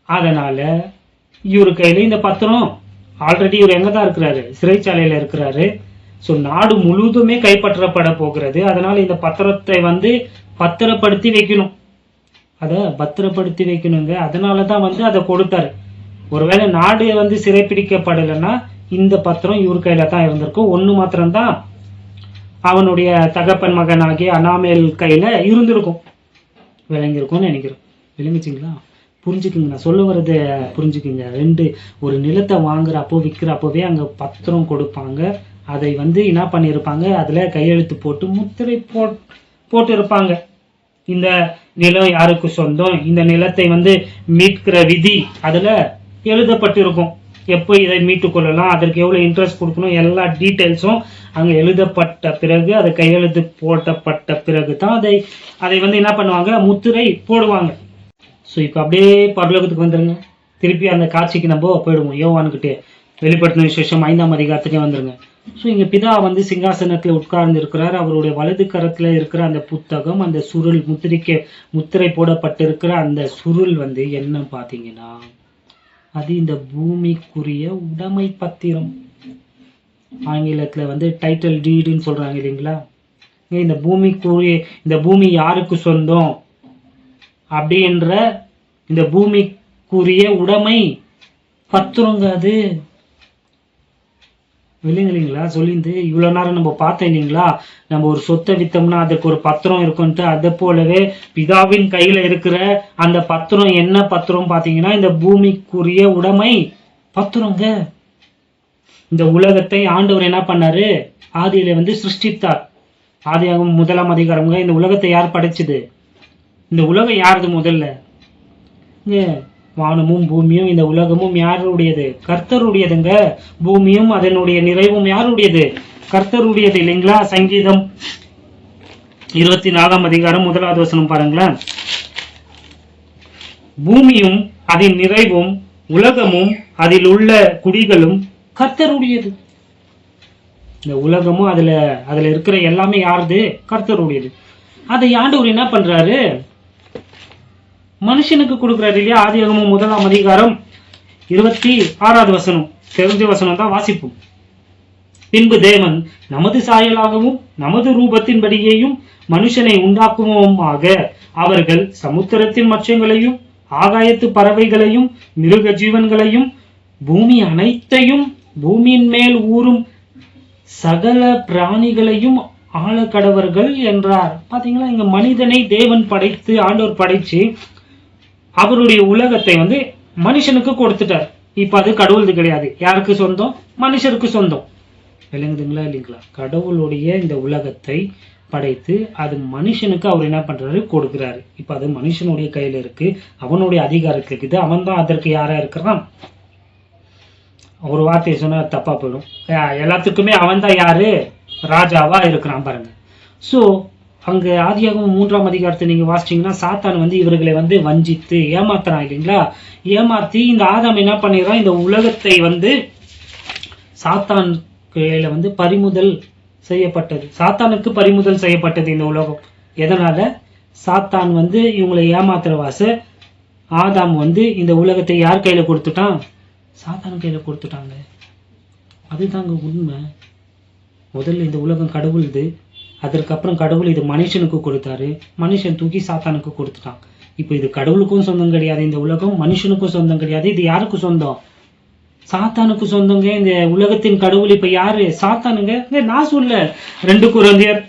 அதனால இவரு கையில இந்த பத்திரம், ஆல்ரெடி இவர் எங்கதான் இருக்கிறாரு, சிறைச்சாலையில இருக்கிறாரு. ஸோ நாடு முழுவதுமே கைப்பற்றப்பட போகிறது. அதனால இந்த பத்திரத்தை வந்து பத்திரப்படுத்தி வைக்கணும், அதை பத்திரப்படுத்தி வைக்கணுங்க. அதனாலதான் வந்து அதை கொடுத்தாரு. ஒருவேளை நாடு வந்து சிறைப்பிடிக்கப்படலைன்னா இந்த பத்திரம் இவர் கையில தான் இருந்திருக்கும். ஒண்ணு மாத்திரம்தான் அவனுடைய தகப்பன் மகனாகிய அனாமேல் கையில இருந்திருக்கும். விளங்கிருக்கும்னு நினைக்கிறேன். விளங்குச்சிங்களா, புரிஞ்சுக்குங்க, நான் சொல்ல வர்றதை புரிஞ்சுக்குங்க. 2 ஒரு நிலத்தை வாங்குறப்போ விற்கிறப்பவே அங்க பத்திரம் கொடுப்பாங்க. அதை வந்து என்ன பண்ணியிருப்பாங்க, அதுல கையெழுத்து போட்டு முத்திரை போட்டு இருப்பாங்க. இந்த நிலம் யாருக்கு சொந்தம், இந்த நிலத்தை வந்து மீட்கிற விதி அதுல எழுதப்பட்டிருக்கும். எப்போ இதை மீட்டு கொள்ளலாம், அதற்கு எவ்வளவு இன்ட்ரெஸ்ட் கொடுக்கணும், எல்லா டீட்டெயில்ஸும் அங்க எழுதப்பட்ட பிறகு, அதை கையெழுத்து போட்டப்பட்ட பிறகு தான் அதை வந்து என்ன பண்ணுவாங்க, முத்திரை போடுவாங்க. ஸோ இப்போ அப்படியே பரலோகத்துக்கு வந்துருங்க. திருப்பி அந்த காட்சிக்கு நம்ம போயிடுவோம். யோவானுக்கிட்டே வெளிப்படுத்தின விசேஷம் 5ஆம் அதிகாரத்துக்கே வந்துருங்க. ஸோ இங்க பிதா வந்து சிங்காசனத்துல உட்கார்ந்து இருக்கிறார். அவருடைய வலது கரத்துல இருக்கிற அந்த புத்தகம், அந்த சுருள், முத்திரை போடப்பட்டிருக்கிற அந்த சுருள் வந்து என்ன பாத்தீங்கன்னா, அது இந்த பூமிக்குரிய உடைமை பத்திரம். ஆங்கிலத்துல வந்து டைட்டில் டீடுன்னு சொல்றாங்க இல்லைங்களா. இந்த பூமிக்குரிய, இந்த பூமி யாருக்கு சொந்தம் அப்படின்ற இந்த பூமிக்குரிய உடைமை பத்திரங்க அது. இல்லைங்களா, சொல்லிந்து இவ்வளவு நேரம் நம்ம பார்த்தோம் இல்லைங்களா, நம்ம ஒரு சொத்தை வித்தோம்னா அதுக்கு ஒரு பத்திரம் இருக்கும்ட்டு. அதை போலவே பிதாவின் கையில இருக்கிற அந்த பத்திரம் என்ன பத்திரம் பாத்தீங்கன்னா, இந்த பூமிக்குரிய உடைமை பத்திரங்க. இந்த உலகத்தை ஆண்டவர் என்ன பண்ணாரு, ஆதியில வந்து சிருஷ்டித்தார். ஆதியாகமம் 1ஆம் அதிகாரம்ங்க. இந்த உலகத்தை யார் படைச்சது, இந்த உலகம் யாருது முதல்ல, வானமும் பூமியும் இந்த உலகமும் யாருடையது? கர்த்தருடையதுங்க. பூமியும் அதனுடைய நிறைவும் யாருடையது? கர்த்தருடையது இல்லைங்களா? சங்கீதம் 24 அதிகாரம் 1வது வசனம் பாருங்களேன். பூமியும் அதன் நிறைவும் உலகமும் அதில் உள்ள குடிகளும் கர்த்தருடையது. இந்த உலகமும் அதுல இருக்கிற எல்லாமே யாருது? கர்த்தருடையது. அதை ஆண்டவர் என்ன பண்றாரு? மனுஷனுக்கு கொடுக்கிறாரு இல்லையா? ஆதியாகமம் 1 அதிகாரம் 26வது வசனம். தெரிஞ்ச வசனம் தான் வாசிப்போம். பின்பு தேவன் நமது சாயலாகவும் நமது ரூபத்தின்படியேயும் மனுஷனை உண்டாக்குவோமாக, அவர்கள் சமுத்திரத்தின் மச்சங்களையும் ஆகாயத்து பறவைகளையும் மிருக ஜீவன்களையும் பூமி அனைத்தையும் பூமியின் மேல் ஊறும் சகல பிராணிகளையும் ஆழக்கடவர்கள் என்றார். பாத்தீங்களா? இங்க மனிதனை தேவன் படைத்து, ஆண்டவர் படைச்சு அவருடைய உலகத்தை மனுஷனுக்கு கொடுத்துட்டார். இப்ப அது கடவுளுது கிடையாது. யாருக்கு சொந்தம்? மனுஷருக்கு சொந்தம். விளங்குதுங்களா இல்லைங்களா? கடவுளுடைய இந்த உலகத்தை படைத்து அது மனுஷனுக்கு அவர் என்ன பண்றாரு? கொடுக்கிறாரு. இப்ப அது மனுஷனுடைய கையில இருக்கு, அவனுடைய அதிகாரத்தில் இருக்குது. அவன் தான் அதற்கு யாரா இருக்கிறான்? ஒரு வார்த்தையை சொன்னா தப்பா போயிடும். எல்லாத்துக்குமே அவன் தான் யாரு? ராஜாவா இருக்கிறான் பாருங்க. சோ அங்க ஆதியாகமம் 3 அதிகாரத்தை நீங்க வாசிச்சீங்கன்னா, சாத்தான் இவர்களை வஞ்சித்து ஏமாத்துறான் இல்லைங்களா? ஏமாத்தி இந்த ஆதாம் என்ன பண்ணிடுறான்? இந்த உலகத்தை சாத்தான் கையில பறிமுதல் செய்யப்பட்டது. சாத்தானுக்கு பறிமுதல் செய்யப்பட்டது இந்த உலகம். எதனால? சாத்தான் இவங்களை ஏமாத்துறவாச ஆதாம் இந்த உலகத்தை யார் கையில கொடுத்துட்டான்? சாத்தான் கையில கொடுத்துட்டாங்க. அதுதாங்க உண்மை. முதல்ல இந்த உலகம் கடவுளுது, அதற்கப்புறம் கடவுள் இது மனுஷனுக்கு கொடுத்தாரு, மனுஷன் தூக்கி சாத்தானுக்கு கொடுத்துட்டான். இப்ப இது கடவுளுக்கும் சொந்தம் கிடையாது, இந்த உலகம் மனுஷனுக்கும் சொந்தம் கிடையாது. இது யாருக்கு சொந்தம்? சாத்தானுக்கு சொந்தங்க. இந்த உலகத்தின் கடவுள் இப்ப யாரு? சாத்தானுங்க. நான் சொல்ல 2 கொரிந்தியர்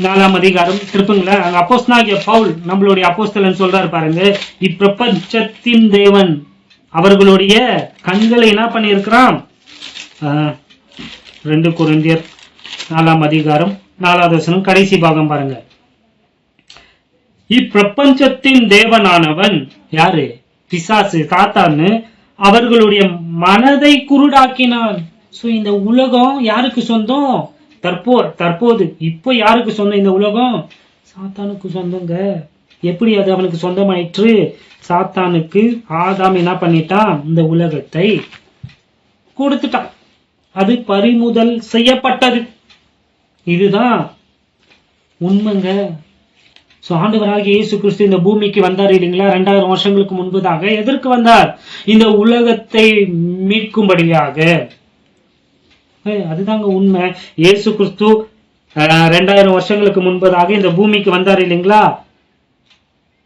4 அதிகாரம் திருப்புங்களேன். அங்க அப்போஸ்தலனாகிய பவுல், நம்மளுடைய அப்போஸ்தலன் சொல்றாரு பாருங்க, இப்பிரபஞ்சத்தின் தேவன் அவர்களுடைய கண்களை என்ன பண்ணி இருக்கிறான்? 2 கொரிந்தியர் 4 அதிகாரம் 4வது வசனம் கடைசி பாகம் பாருங்க. இப்பிரபஞ்சத்தின் தேவனானவன் யாரு? பிசாசு, சாத்தான்னு அவர்களுடைய மனதை குருடாக்கினான். சோ இந்த உலகம் யாருக்கு சொந்தம்? தற்போது இப்போ யாருக்கு சொந்தம்? இந்த உலகம் சாத்தானுக்கு சொந்தங்க. எப்படி அது அவனுக்கு சொந்தமாயிற்று? சாத்தானுக்கு ஆதாம் என்ன பண்ணிட்டான்? இந்த உலகத்தை கொடுத்துட்டான். அது பறிமுதல் செய்யப்பட்டது. இதுதான் உண்மைங்க. ஆண்டவராகிய இயேசு கிறிஸ்து இந்த பூமிக்கு வந்தார் இல்லைங்களா? 2000 வருஷங்களுக்கு முன்பதாக. எதற்கு வந்தார்? இந்த உலகத்தை மீட்கும்படியாக. அதுதாங்க உண்மை. இயேசு கிறிஸ்து 2000 வருஷங்களுக்கு முன்பதாக இந்த பூமிக்கு வந்தார் இல்லைங்களா?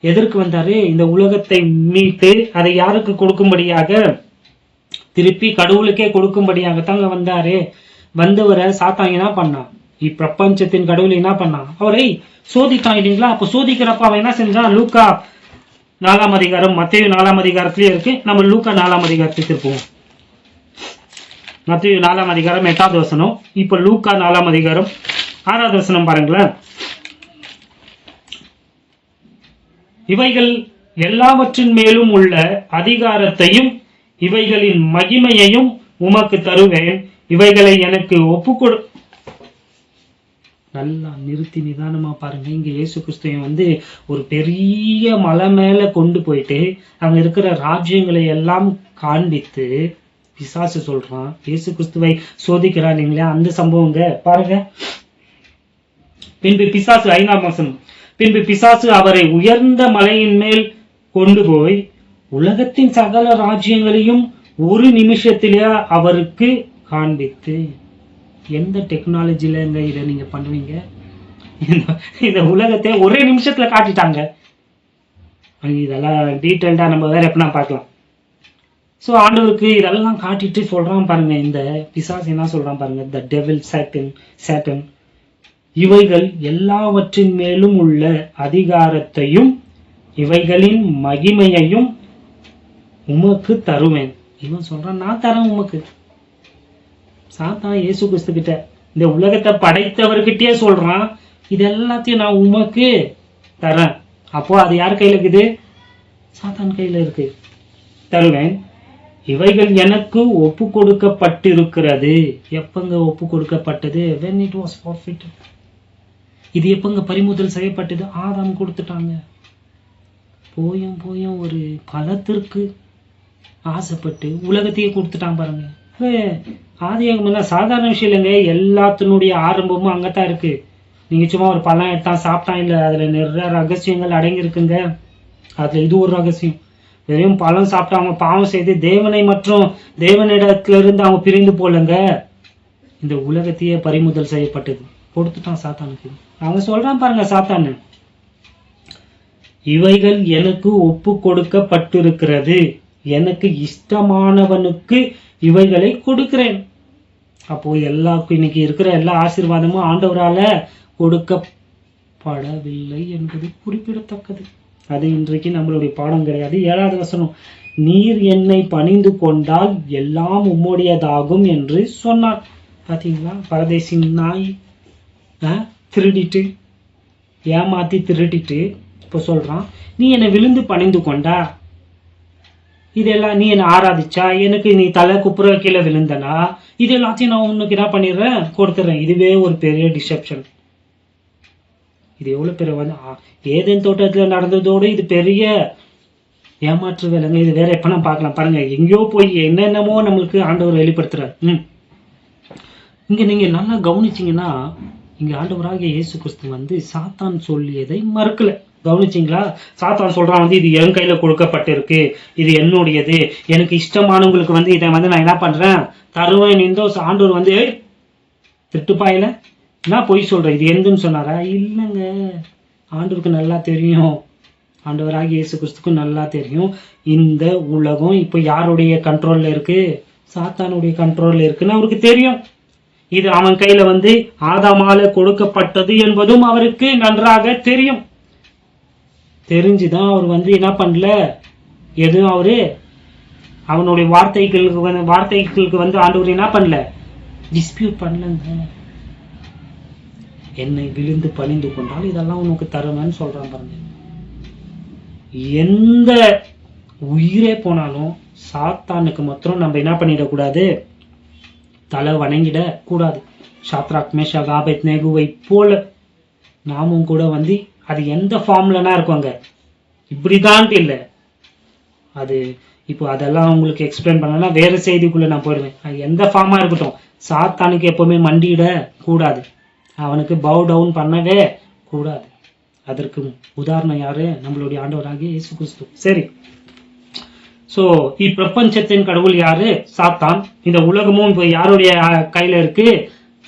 எதற்கு வந்தாரு? இந்த உலகத்தை மீட்டு அதை யாருக்கு கொடுக்கும்படியாக? திருப்பி கடவுளுக்கே கொடுக்கும்படியாகத்தாங்க வந்தாரு. வந்தவரை சாத்தான் என்ன பண்ணான்? இப்பிரபஞ்சத்தின் கடவுள் என்ன பண்ணான்? அவரை சோதித்தான் இல்லைங்களா? அப்ப சோதிக்கிறப்ப அவன் என்ன செஞ்சான்? லூக்கா 4 அதிகாரம், மத்தேயு 4 அதிகாரத்திலேயே இருக்கு. நம்ம லூக்கா 4 அதிகாரத்துக்கு திருப்போம். மத்தேயு 4 அதிகாரம் 8வது வசனம். இப்ப லூக்கா 4 அதிகாரம் 6வது வசனம் பாருங்களேன். இவைகள் எல்லாவற்றின் மேலும் உள்ள அதிகாரத்தையும் இவைகளின் மகிமையையும் உமக்கு தருவேன், இவைகளை எனக்கு ஒப்புக்கொடு. நல்லா நிறுத்தி நிதானமா பாருங்க. இங்க இயேசு கிறிஸ்துவ ஒரு பெரிய மலை மேல கொண்டு போயிட்டு அங்க இருக்கிற ராஜ்யங்களை எல்லாம் காண்பித்து பிசாசு சொல்றான். இயேசு கிறிஸ்துவை சோதிக்கிறான் இல்லைங்களா? அந்த சம்பவங்க பாருங்க. பின்பு பிசாசு 5ஆம் வசனம். பின்பு பிசாசு அவரை உயர்ந்த மலையின் மேல் கொண்டு போய் உலகத்தின் சகல ராஜ்யங்களையும் ஒரு நிமிஷத்திலே அவருக்கு காண்பித்து. எந்த டெக்னாலஜில இதை நீங்க பண்ணுவீங்க? இந்த உலகத்தை ஒரே நிமிஷத்துல காட்டிட்டாங்க. இதெல்லாம் டீட்டெயில்டா நம்ம வேற எப்படின்னா பார்க்கலாம். சோ ஆண்டவருக்கு இதெல்லாம் காட்டிட்டு சொல்றான் பாருங்க. இந்த பிசாசு என்ன சொல்றான் பாருங்க. த டெவில், சாட்டன் இவைகள் எல்லாவற்றின் மேலும் உள்ள அதிகாரத்தையும் இவைகளின் மகிமையையும் உமக்கு தருவேன். இவன் சொல்றான், நான் தரேன் உமக்கு. சாத்தான் இயேசு கிறிஸ்து கிட்ட, இந்த உலகத்தை படைத்தவர்கிட்டயே சொல்றான், இது எல்லாத்தையும் நான் உமக்கு தரேன். அப்போ அது யார் கையில இருக்குது? சாத்தான் கையில இருக்கு. தருவேன். இவைகள் எனக்கு ஒப்பு கொடுக்கப்பட்டிருக்கிறது. எப்பங்க ஒப்பு கொடுக்கப்பட்டது? when it was forfeited. இது எப்பங்க பறிமுதல் செய்யப்பட்டது? ஆதாம் கொடுத்துட்டாங்க. போயும் ஒரு பழத்திற்கு ஆசைப்பட்டு உலகத்தையே கொடுத்துட்டான் பாருங்க. ஆதியாகமம்னா சாதாரண விஷயம் இல்லைங்க. எல்லாத்தினுடைய ஆரம்பமும் அங்கத்தான் இருக்கு. நீங்க சும்மா ஒரு பழம் எடுத்தான் சாப்பிட்டான் இல்லை, அதுல நிறைய ரகசியங்கள் அடங்கி இருக்குங்க. அதுல இது ஒரு ரகசியம். வெறும் பழம் சாப்பிட்டு அவங்க பாவம் செய்து தேவனை மற்றும் தேவனிடத்துல இருந்து அவங்க பிரிந்து போலங்க. இந்த உலகத்தையே பறிமுதல் செய்யப்பட்டது கொடுத்துட்டான் சாத்தானுக்கு. அவங்க சொல்றான் பாருங்க சாத்தானு, இவைகள் எனக்கு ஒப்பு கொடுக்கப்பட்டிருக்கிறது, எனக்கு இஷ்டமானவனுக்கு இவைகளை கொடுக்கிறேன். அப்போ எல்லாருக்கும் இன்னைக்கு இருக்கிற எல்லா ஆசீர்வாதமும் ஆண்டவரால கொடுக்கப்படவில்லை என்பது குறிப்பிடத்தக்கது. அது இன்றைக்கு நம்மளுடைய பாடம் கிடையாது. 7வது வசனம், நீர் என்னை பணிந்து கொண்டால் எல்லாம் உம்முடையதாகும் என்று சொன்னார். பாத்தீங்களா, பரதேசி நாய் திருடிட்டு ஏமாத்தி திருடிட்டு இப்ப சொல்றான், நீ என்னை விழுந்து பணிந்து கொண்டா, இதெல்லாம் நீ என்ன ஆராதிச்சா, எனக்கு நீ தலை குப்புற கீழே விழுந்தனா, இது எல்லாத்தையும் நான் உனக்கு என்ன பண்ணிடுறேன், கொடுத்துறேன். இதுவே ஒரு பெரிய டிசெப்ஷன். இது எவ்வளவு பெரிய வந்து ஏதேன் தோட்டத்துல நடந்ததோடு இது பெரிய ஏமாற்று வேலைங்க. இது வேற எப்ப நான் பார்க்கலாம் பாருங்க. எங்கேயோ போய் என்னென்னமோ நம்மளுக்கு ஆண்டவர் வெளிப்படுத்துறாரு. இங்க நீங்க நல்லா கவனிச்சீங்கன்னா, இங்க ஆண்டவராகிய இயேசு கிறிஸ்து வந்து சாத்தான் சொல்லியதை மறுக்கல. கவனிச்சிங்களா? சாத்தான் சொல்றான் வந்து இது என் கையில கொடுக்கப்பட்டிருக்கு, இது என்னுடையது, எனக்கு இஷ்டமானவங்களுக்கு வந்து இதை வந்து நான் என்ன பண்றேன் தருவேன். இந்த ஆண்டவர் வந்து திட்டுப்பாயில நான் பொய் சொல்றேன், இது எந்துன்னு சொன்னாரா? இல்லைங்க, ஆண்டவருக்கு நல்லா தெரியும். ஆண்டவராகிய இயேசு கிறிஸ்துக்கு நல்லா தெரியும் இந்த உலகம் இப்ப யாருடைய கண்ட்ரோல்ல இருக்கு, சாத்தானுடைய கண்ட்ரோல்ல இருக்குன்னு அவருக்கு தெரியும். இது அவன் கையில வந்து ஆதாமால கொடுக்கப்பட்டது என்பதும் அவருக்கு நன்றாக தெரியும். தெரிஞ்சுதான் அவர் வந்து என்ன பண்ணல, எதுவும் அவரு அவனுடைய வார்த்தைகளுக்கு வந்து ஆண்டவர் என்ன பண்ணல, டிஸ்பியூட் பண்ணலங்க. என்னை விழுந்து பணிந்து கொண்டால் இதெல்லாம் உனக்கு தருவேன்னு சொல்றான் பாருங்க. எந்த உயிரே போனாலும் சாத்தானுக்கு மாத்திரம் நம்ம என்ன பண்ணிடக்கூடாது, தலை வணங்கிட கூடாது. ஷாத்ராக் மேஷாக் ஆபேத்நேகோவை போல நாமும் கூட வந்து அது எந்த ஃபார்ம்லனா இருக்குவாங்க, இப்படிதான் இல்லை. அது இப்போ அதெல்லாம் உங்களுக்கு எக்ஸ்பிளைன் பண்ணனா வேற செய்திக்குள்ள நான் போயிடுவேன். அது எந்த ஃபார்மா இருக்கட்டும், சாத்தானுக்கு எப்பவுமே மண்டியிட கூடாது, அவனுக்கு பவ் டவுன் பண்ணவே கூடாது. அதற்கு உதாரணம் யாரு? நம்மளுடைய ஆண்டவராகிய இயேசு கிறிஸ்து. சரி, சோ இப்பிரபஞ்சத்தின் கடவுள் யாரு? சாத்தான். இந்த உலகமும் இப்ப யாருடைய கையில இருக்கு?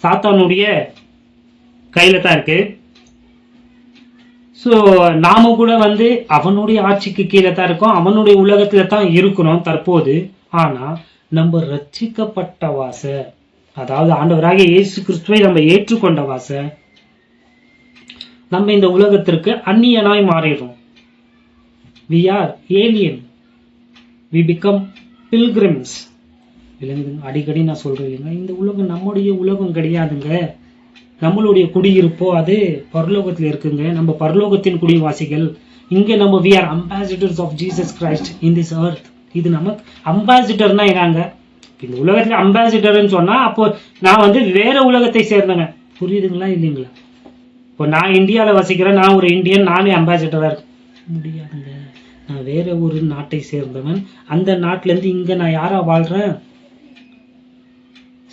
சாத்தானுடைய கையில தான் இருக்கு. சோ நாம கூட வந்து அவனுடைய ஆட்சிக்கு கீழே தான் இருக்கோம், அவனுடைய உலகத்துல தான் இருக்கிறோம் தற்போது. ஆனா நம்ம ரட்சிக்கப்பட்ட வாச, அதாவது ஆண்டவராகிய இயேசு கிறிஸ்துவை நம்ம ஏற்றுக்கொண்ட வாச, நம்ம இந்த உலகத்திற்கு அந்நியனாய் மாறிடுறோம். we are alien, we become pilgrims. அடிக்கடி நான் சொல்றேன் இல்லைங்க, இந்த உலகம் நம்முடைய உலகம் கிடையாதுங்க. நம்மளுடைய குடியிருப்போ அது பரலோகத்துல இருக்குங்க. நம்ம பரலோகத்தின் குடிவாசிகள். இங்க நம்ம we are ambassadors of Jesus Christ in this earth. இது நமக்கு அம்பாசிடர்னா என்னங்க? இந்த உலகத்துல அம்பாசிடர்னு சொன்னா அப்போ நான் வந்து வேற உலகத்தை சேர்ந்தவங்க, புரியுதுங்களா இல்லைங்களா? இப்போ நான் இந்தியாவில் வசிக்கிறேன், நான் ஒரு இந்தியன், நானே அம்பாசிடரா இருக்க முடியாதுங்க. நான் வேற ஒரு நாட்டை சேர்ந்தவன். அந்த நாட்டுல இருந்து இங்க நான் யாரா வாழ்றேன்?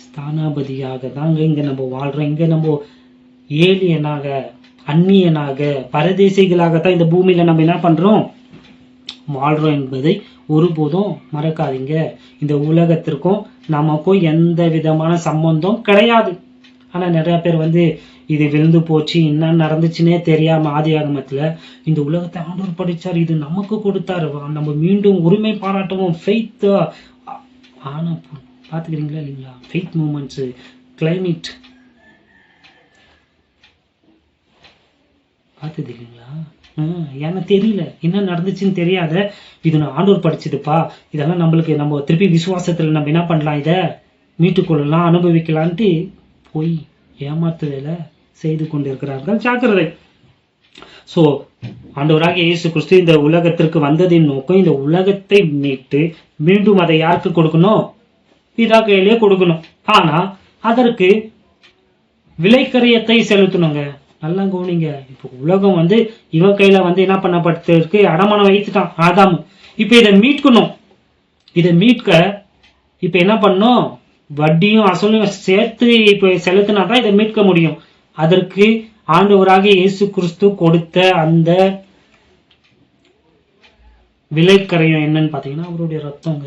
ஸ்தானாபதியாக தாங்க இங்க நம்ம வாழ்றோம். இங்க நம்ம ஏலியனாக, அந்நியனாக, பரதேசிகளாகத்தான் இந்த பூமியில நம்ம என்ன பண்றோம், வாழ்றோம் என்பதை ஒருபோதும் மறக்காதீங்க. இந்த உலகத்திற்கும் நமக்கும் எந்த விதமான சம்பந்தம் கிடையாது. ஆனா நிறைய பேர் வந்து இது விழுந்து போச்சு, என்ன நடந்துச்சுன்னே தெரியாம ஆதியாகமத்துல இந்த உலகத்தை ஆண்டவர் படிச்சார், இது நமக்கு கொடுத்தாரு, நம்ம மீண்டும் உரிமை பாராட்டுவோம், ஃபெய்த். ஆனா பாத்துக்கிறீங்களா இல்லைங்களா? ஃபெய்த் மூமெண்ட்ஸ், கிளைமேட் பார்த்தது இல்லைங்களா? எனக்கு தெரியல, என்ன நடந்துச்சுன்னு தெரியாத, இது நான் ஆண்டவர் படிச்சதுப்பா, இதெல்லாம் நம்மளுக்கு நம்ம திருப்பி விசுவாசத்துல நம்ம என்ன பண்ணலாம், இதை மீட்டுக்கொள்ளலாம், அனுபவிக்கலான்ட்டு போய் ஏமாத்து வேலை செய்து கொண்டிருக்கிறார்கள். ஜாக்கிரதை. ஸோ ஆண்டவராகிய இயேசு கிறிஸ்து இந்த உலகத்திற்கு வந்ததின் நோக்கம் இந்த உலகத்தை மீட்டு மீண்டும் அதை யாருக்கு கொடுக்கணும்? பிதா கையிலே கொடுக்கணும். ஆனா அதற்கு விலைக்கரியத்தை செலுத்தணுங்க. நல்லா கவனிங்க. இப்போ உலகம் வந்து இவன் கையில வந்து என்ன பண்ணப்பட்டிருக்கு? அடமானம் வைத்துட்டான் ஆதாம். இப்ப இதை மீட்கணும். இதை மீட்க இப்ப என்ன பண்ணும்? வட்டியும் அசலும் சேர்த்து இப்ப செலுத்தினாதான் இதை மீட்க முடியும். அதற்கு ஆண்டவராகிய இயேசு கிறிஸ்து கொடுத்த அந்த விலைக்கரையும் என்னன்னு பாத்தீங்கன்னா அவருடைய ரத்தங்க.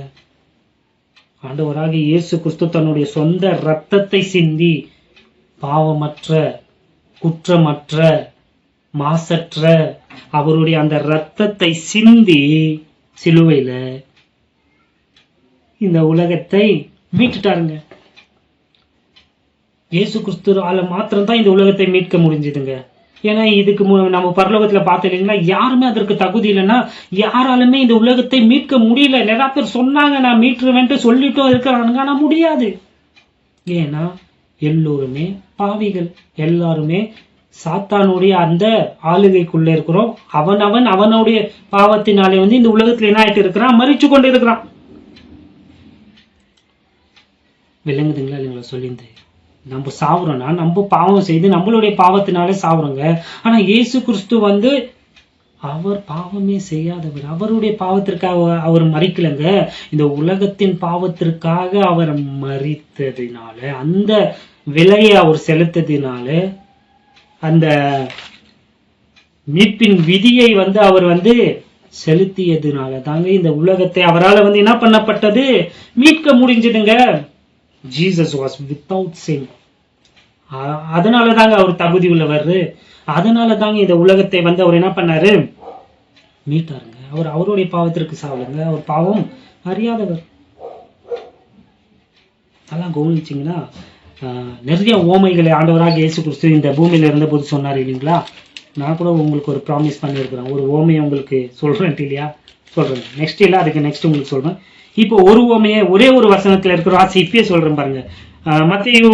ஆண்டவராகிய இயேசு கிறிஸ்து தன்னுடைய சொந்த ரத்தத்தை சிந்தி பாவமற்ற, குற்றமற்ற, மாசற்ற அவருடைய அந்த ரத்தத்தை சிந்தி சிலுவையில இந்த உலகத்தை மீட்டுட்டாருங்க. இயேசு கிறிஸ்துவால மாத்திரம் தான் இந்த உலகத்தை மீட்க முடிஞ்சதுங்க. ஏன்னா இதுக்கு நம்ம பரலோகத்துல பார்த்தீங்கன்னா யாருமே அதற்கு தகுதி இல்லைன்னா யாராலுமே இந்த உலகத்தை மீட்க முடியல. நிறைய பேர் சொன்னாங்க நான் மீட்டுருவேன்ட்டு சொல்லிட்டும் இருக்கிறானுங்க, ஆனா முடியாது. ஏன்னா எல்லோருமே பாவிகள், எல்லாருமே சாத்தானுடைய அந்த ஆளுகைக்குள்ள இருக்கிறோம். அவனுடைய பாவத்தினாலே வந்து இந்த உலகத்துல என்ன ஆயிட்டு இருக்கிறான்? மறிச்சு கொண்டு இருக்கிறான். விளங்குதுங்களா இல்லைங்களா? சொல்லிந்து நம்ம சாவுறோம்னா நம்ம பாவம் செய்து நம்மளுடைய பாவத்தினாலே சாவுறோங்க. ஆனா இயேசு கிறிஸ்து வந்து அவர் பாவமே செய்யாதவர். அவருடைய பாவத்திற்காக அவர் மறிக்கலங்க. இந்த உலகத்தின் பாவத்திற்காக அவர் மறித்ததினால, அந்த விலையை அவர் செலுத்ததினால, அந்த மீட்பின் விதியை வந்து அவர் வந்து செலுத்தியதுனால தாங்க இந்த உலகத்தை அவரால் வந்து என்ன பண்ணப்பட்டது? மீட்க முடிஞ்சதுங்க. ஜீசஸ் வாஸ் வித்தவுட் சின். அதனால தாங்க அவர் தகுதி உள்ளவர். அதனால தாங்க இந்த உலகத்தை வந்து அவர் என்ன பண்ணாரு? மீட்டாருங்க. அவர் அவருடைய பாவத்திற்கு சாவலுங்க. அவர் பாவம் அறியாதவர். அதெல்லாம் கவனிச்சிங்கன்னா நிறைய ஓமைகளை ஆண்டவராக இயேசு கிறிஸ்து இந்த பூமியில இருந்த போது சொன்னார் இல்லைங்களா? நான் கூட உங்களுக்கு ஒரு ப்ராமிஸ் பண்ணியிருக்கிறேன். ஒரு ஓமையை உங்களுக்கு சொல்றேன் இல்லையா? சொல்றேன். நெக்ஸ்ட் இல்லை, அதுக்கு நெக்ஸ்ட் உங்களுக்கு சொல்றேன். இப்போ ஒரு ஓமையை ஒரே ஒரு வசனத்துல இருக்கிற ஆசை இப்பயே சொல்றேன் பாருங்க. மத்தேயு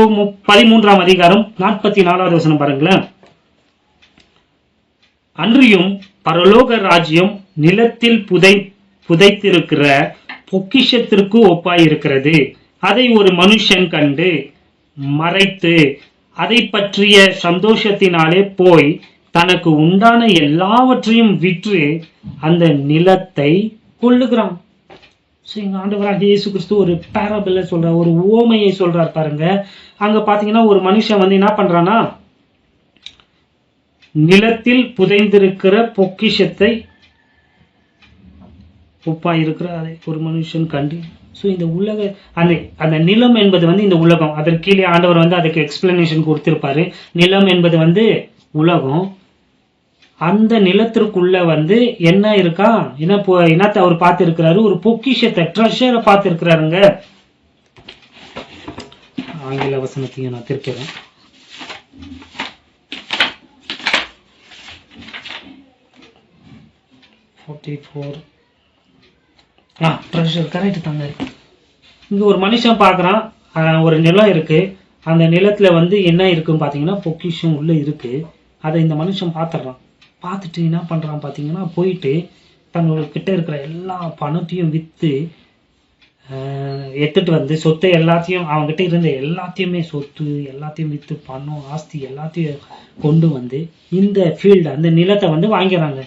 13ஆம் அதிகாரம் 44வது வசனம் பாருங்களேன். அன்றியும் பரலோக ராஜ்யம் நிலத்தில் புதைத்திருக்கிற பொக்கிஷத்திற்கு ஒப்பாயிருக்கிறது. அதை ஒரு மனுஷன் கண்டு மறைத்து அதை பற்றிய சந்தோஷத்தினாலே போய் தனக்கு உண்டான எல்லாவற்றையும் விற்று அந்த நிலத்தை கொள்ளுகிறான். ஆண்டவராகிய இயேசு கிறிஸ்து ஒரு பேரபிள சொல்ற, ஒரு ஓமையை சொல்றார் பாருங்க. அங்க பாத்தீங்கன்னா ஒரு மனுஷன் வந்து என்ன பண்றானா, நிலத்தில் புதைந்திருக்கிற பொக்கிஷத்தை ஒப்பா இருக்கிற அதை ஒரு மனுஷன் கண்டு. இந்த உலக அந்த நிலம் என்பது வந்து இந்த உலகம். அதற்கு கீழே ஆண்டவர் வந்து அதுக்கு எக்ஸ்பிளனேஷன் கொடுத்திருப்பாரு. நிலம் என்பது வந்து உலகம். அந்த நிலத்திற்குள்ள வந்து என்ன இருக்கா? என்னத்தை அவர் பார்த்து இருக்கிறாரு? ஒரு பொக்கிஷத்தை, ட்ரெஷரை பார்த்து இருக்கிறாருங்க. ஆங்கில வசனத்தையும் நான் திருக்கிறேன். ட்ரெஷர் கரெக்ட் தாங்க. இங்க ஒரு மனுஷன் பார்க்குறான், ஒரு நிலம் இருக்கு. அந்த நிலத்துல வந்து என்ன இருக்குன்னு பார்த்தீங்கன்னா பொக்கிஷம் உள்ள இருக்கு. அதை இந்த மனுஷன் பார்த்துடுறான். பார்த்துட்டு என்ன பண்றான் பார்த்தீங்கன்னா, போயிட்டு தன்னோட கிட்ட இருக்கிற எல்லா பணத்தையும் விற்று எடுத்துட்டு வந்து சொத்தை எல்லாத்தையும், அவங்ககிட்ட இருந்த எல்லாத்தையுமே, சொத்து எல்லாத்தையும் விற்று, பணம், ஆஸ்தி எல்லாத்தையும் கொண்டு வந்து இந்த ஃபீல்டு, அந்த நிலத்தை வந்து வாங்கிறாங்க.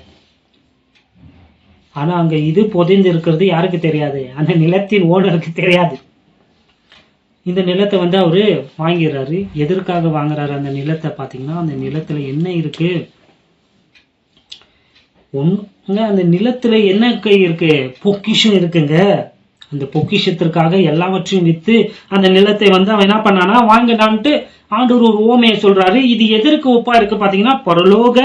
ஆனா அங்க இது புதைந்து இருக்கிறது யாருக்கு தெரியாது? அந்த நிலத்தின் ஓனருக்கு தெரியாது. இந்த நிலத்தை வந்து அவரு வாங்கிறாரு. எதற்காக வாங்குறாரு அந்த நிலத்தை பார்த்தீங்கன்னா, அந்த நிலத்துல என்ன இருக்கு? அந்த நிலத்துல என்ன இருக்கு? பொக்கிஷம் இருக்குங்க. அந்த பொக்கிஷத்திற்காக எல்லாவற்றையும் வித்து அந்த நிலத்தை வந்து அவன் என்ன பண்ணானா வாங்கினான்ட்டு ஆண்டவர் ஒரு ஓமையை சொல்றாரு. இது எதற்கு ஒப்பா இருக்கு பாத்தீங்கன்னா, பரலோக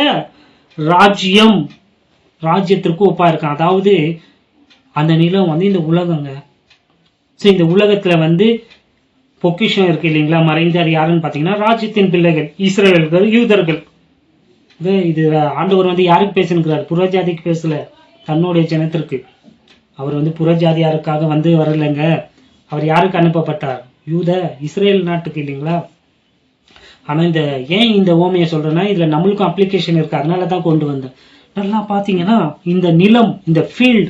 ராஜ்யத்திற்கு ஒப்பா இருக்கு. அதாவது அந்த நிலம் வந்து இந்த உலகங்க. இந்த உலகத்துல வந்து பொக்கிஷம் இருக்கு இல்லைங்களா? மறைந்தார் யாருன்னு பாத்தீங்கன்னா ராஜ்யத்தின் பிள்ளைகள், இஸ்ரவேலர்கள், யூதர்கள். இது ஆண்டவர் வந்து யாருக்கு பேசுகிறார்? புறஜாதிக்கு பேசல, தன்னுடைய ஜனத்திற்கு. அவர் வந்து புறஜாதியாருக்காக வந்து வரலைங்க. அவர் யாருக்கு அனுப்பப்பட்டார்? யூத இஸ்ரேல் நாட்டுக்கு இல்லைங்களா? ஆனா ஏன் இந்த ஓமையை சொல்றேன்னா இதுல நம்மளுக்கும் அப்ளிகேஷன் இருக்கு, அதனால தான் கொண்டு வந்தேன். நல்லா பாத்தீங்கன்னா இந்த நிலம், இந்த ஃபீல்டு,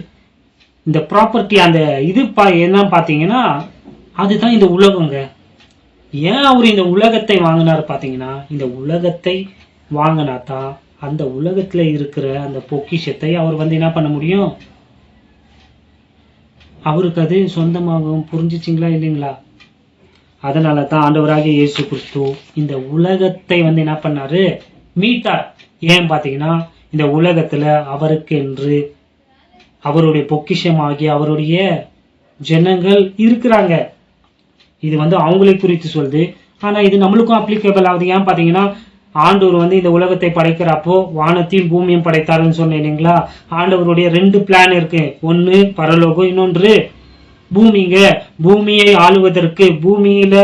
இந்த ப்ராப்பர்ட்டி, அந்த இது என்ன பாத்தீங்கன்னா அதுதான் இந்த உலகங்க. ஏன் அவர் இந்த உலகத்தை வாங்கினார் பாத்தீங்கன்னா, இந்த உலகத்தை வாங்கினா தான் அந்த உலகத்துல இருக்கிற அந்த பொக்கிஷத்தை அவர் என்ன பண்ண முடியும், அவருக்கு அது சொந்தமாகவும். புரிஞ்சிச்சிங்களா இல்லைங்களா? அதனால தான் ஆண்டவராகிய இயேசு கிறிஸ்து இந்த உலகத்தை என்ன பண்ணாரு, மீட்டார். ஏன் பாத்தீங்கன்னா இந்த உலகத்துல அவருக்கு என்று அவருடைய பொக்கிஷமாகி அவருடைய ஜனங்கள் இருக்கிறாங்க. இது அவங்களை குறித்து சொல்லுது. ஆனா இது நம்மளுக்கும் அப்ளிகேபிள் ஆகுது. ஏன் பாத்தீங்கன்னா ஆண்டவர் இந்த உலகத்தை படைக்கிறப்போ வானத்தையும் பூமியும் படைத்தாருன்னு சொன்னேன் இல்லைங்களா? ஆண்டவருடைய 2 பிளான் இருக்கு. ஒன்னு பரலோகம், இன்னொன்று பூமிங்க. பூமியை ஆளுவதற்கு, பூமியில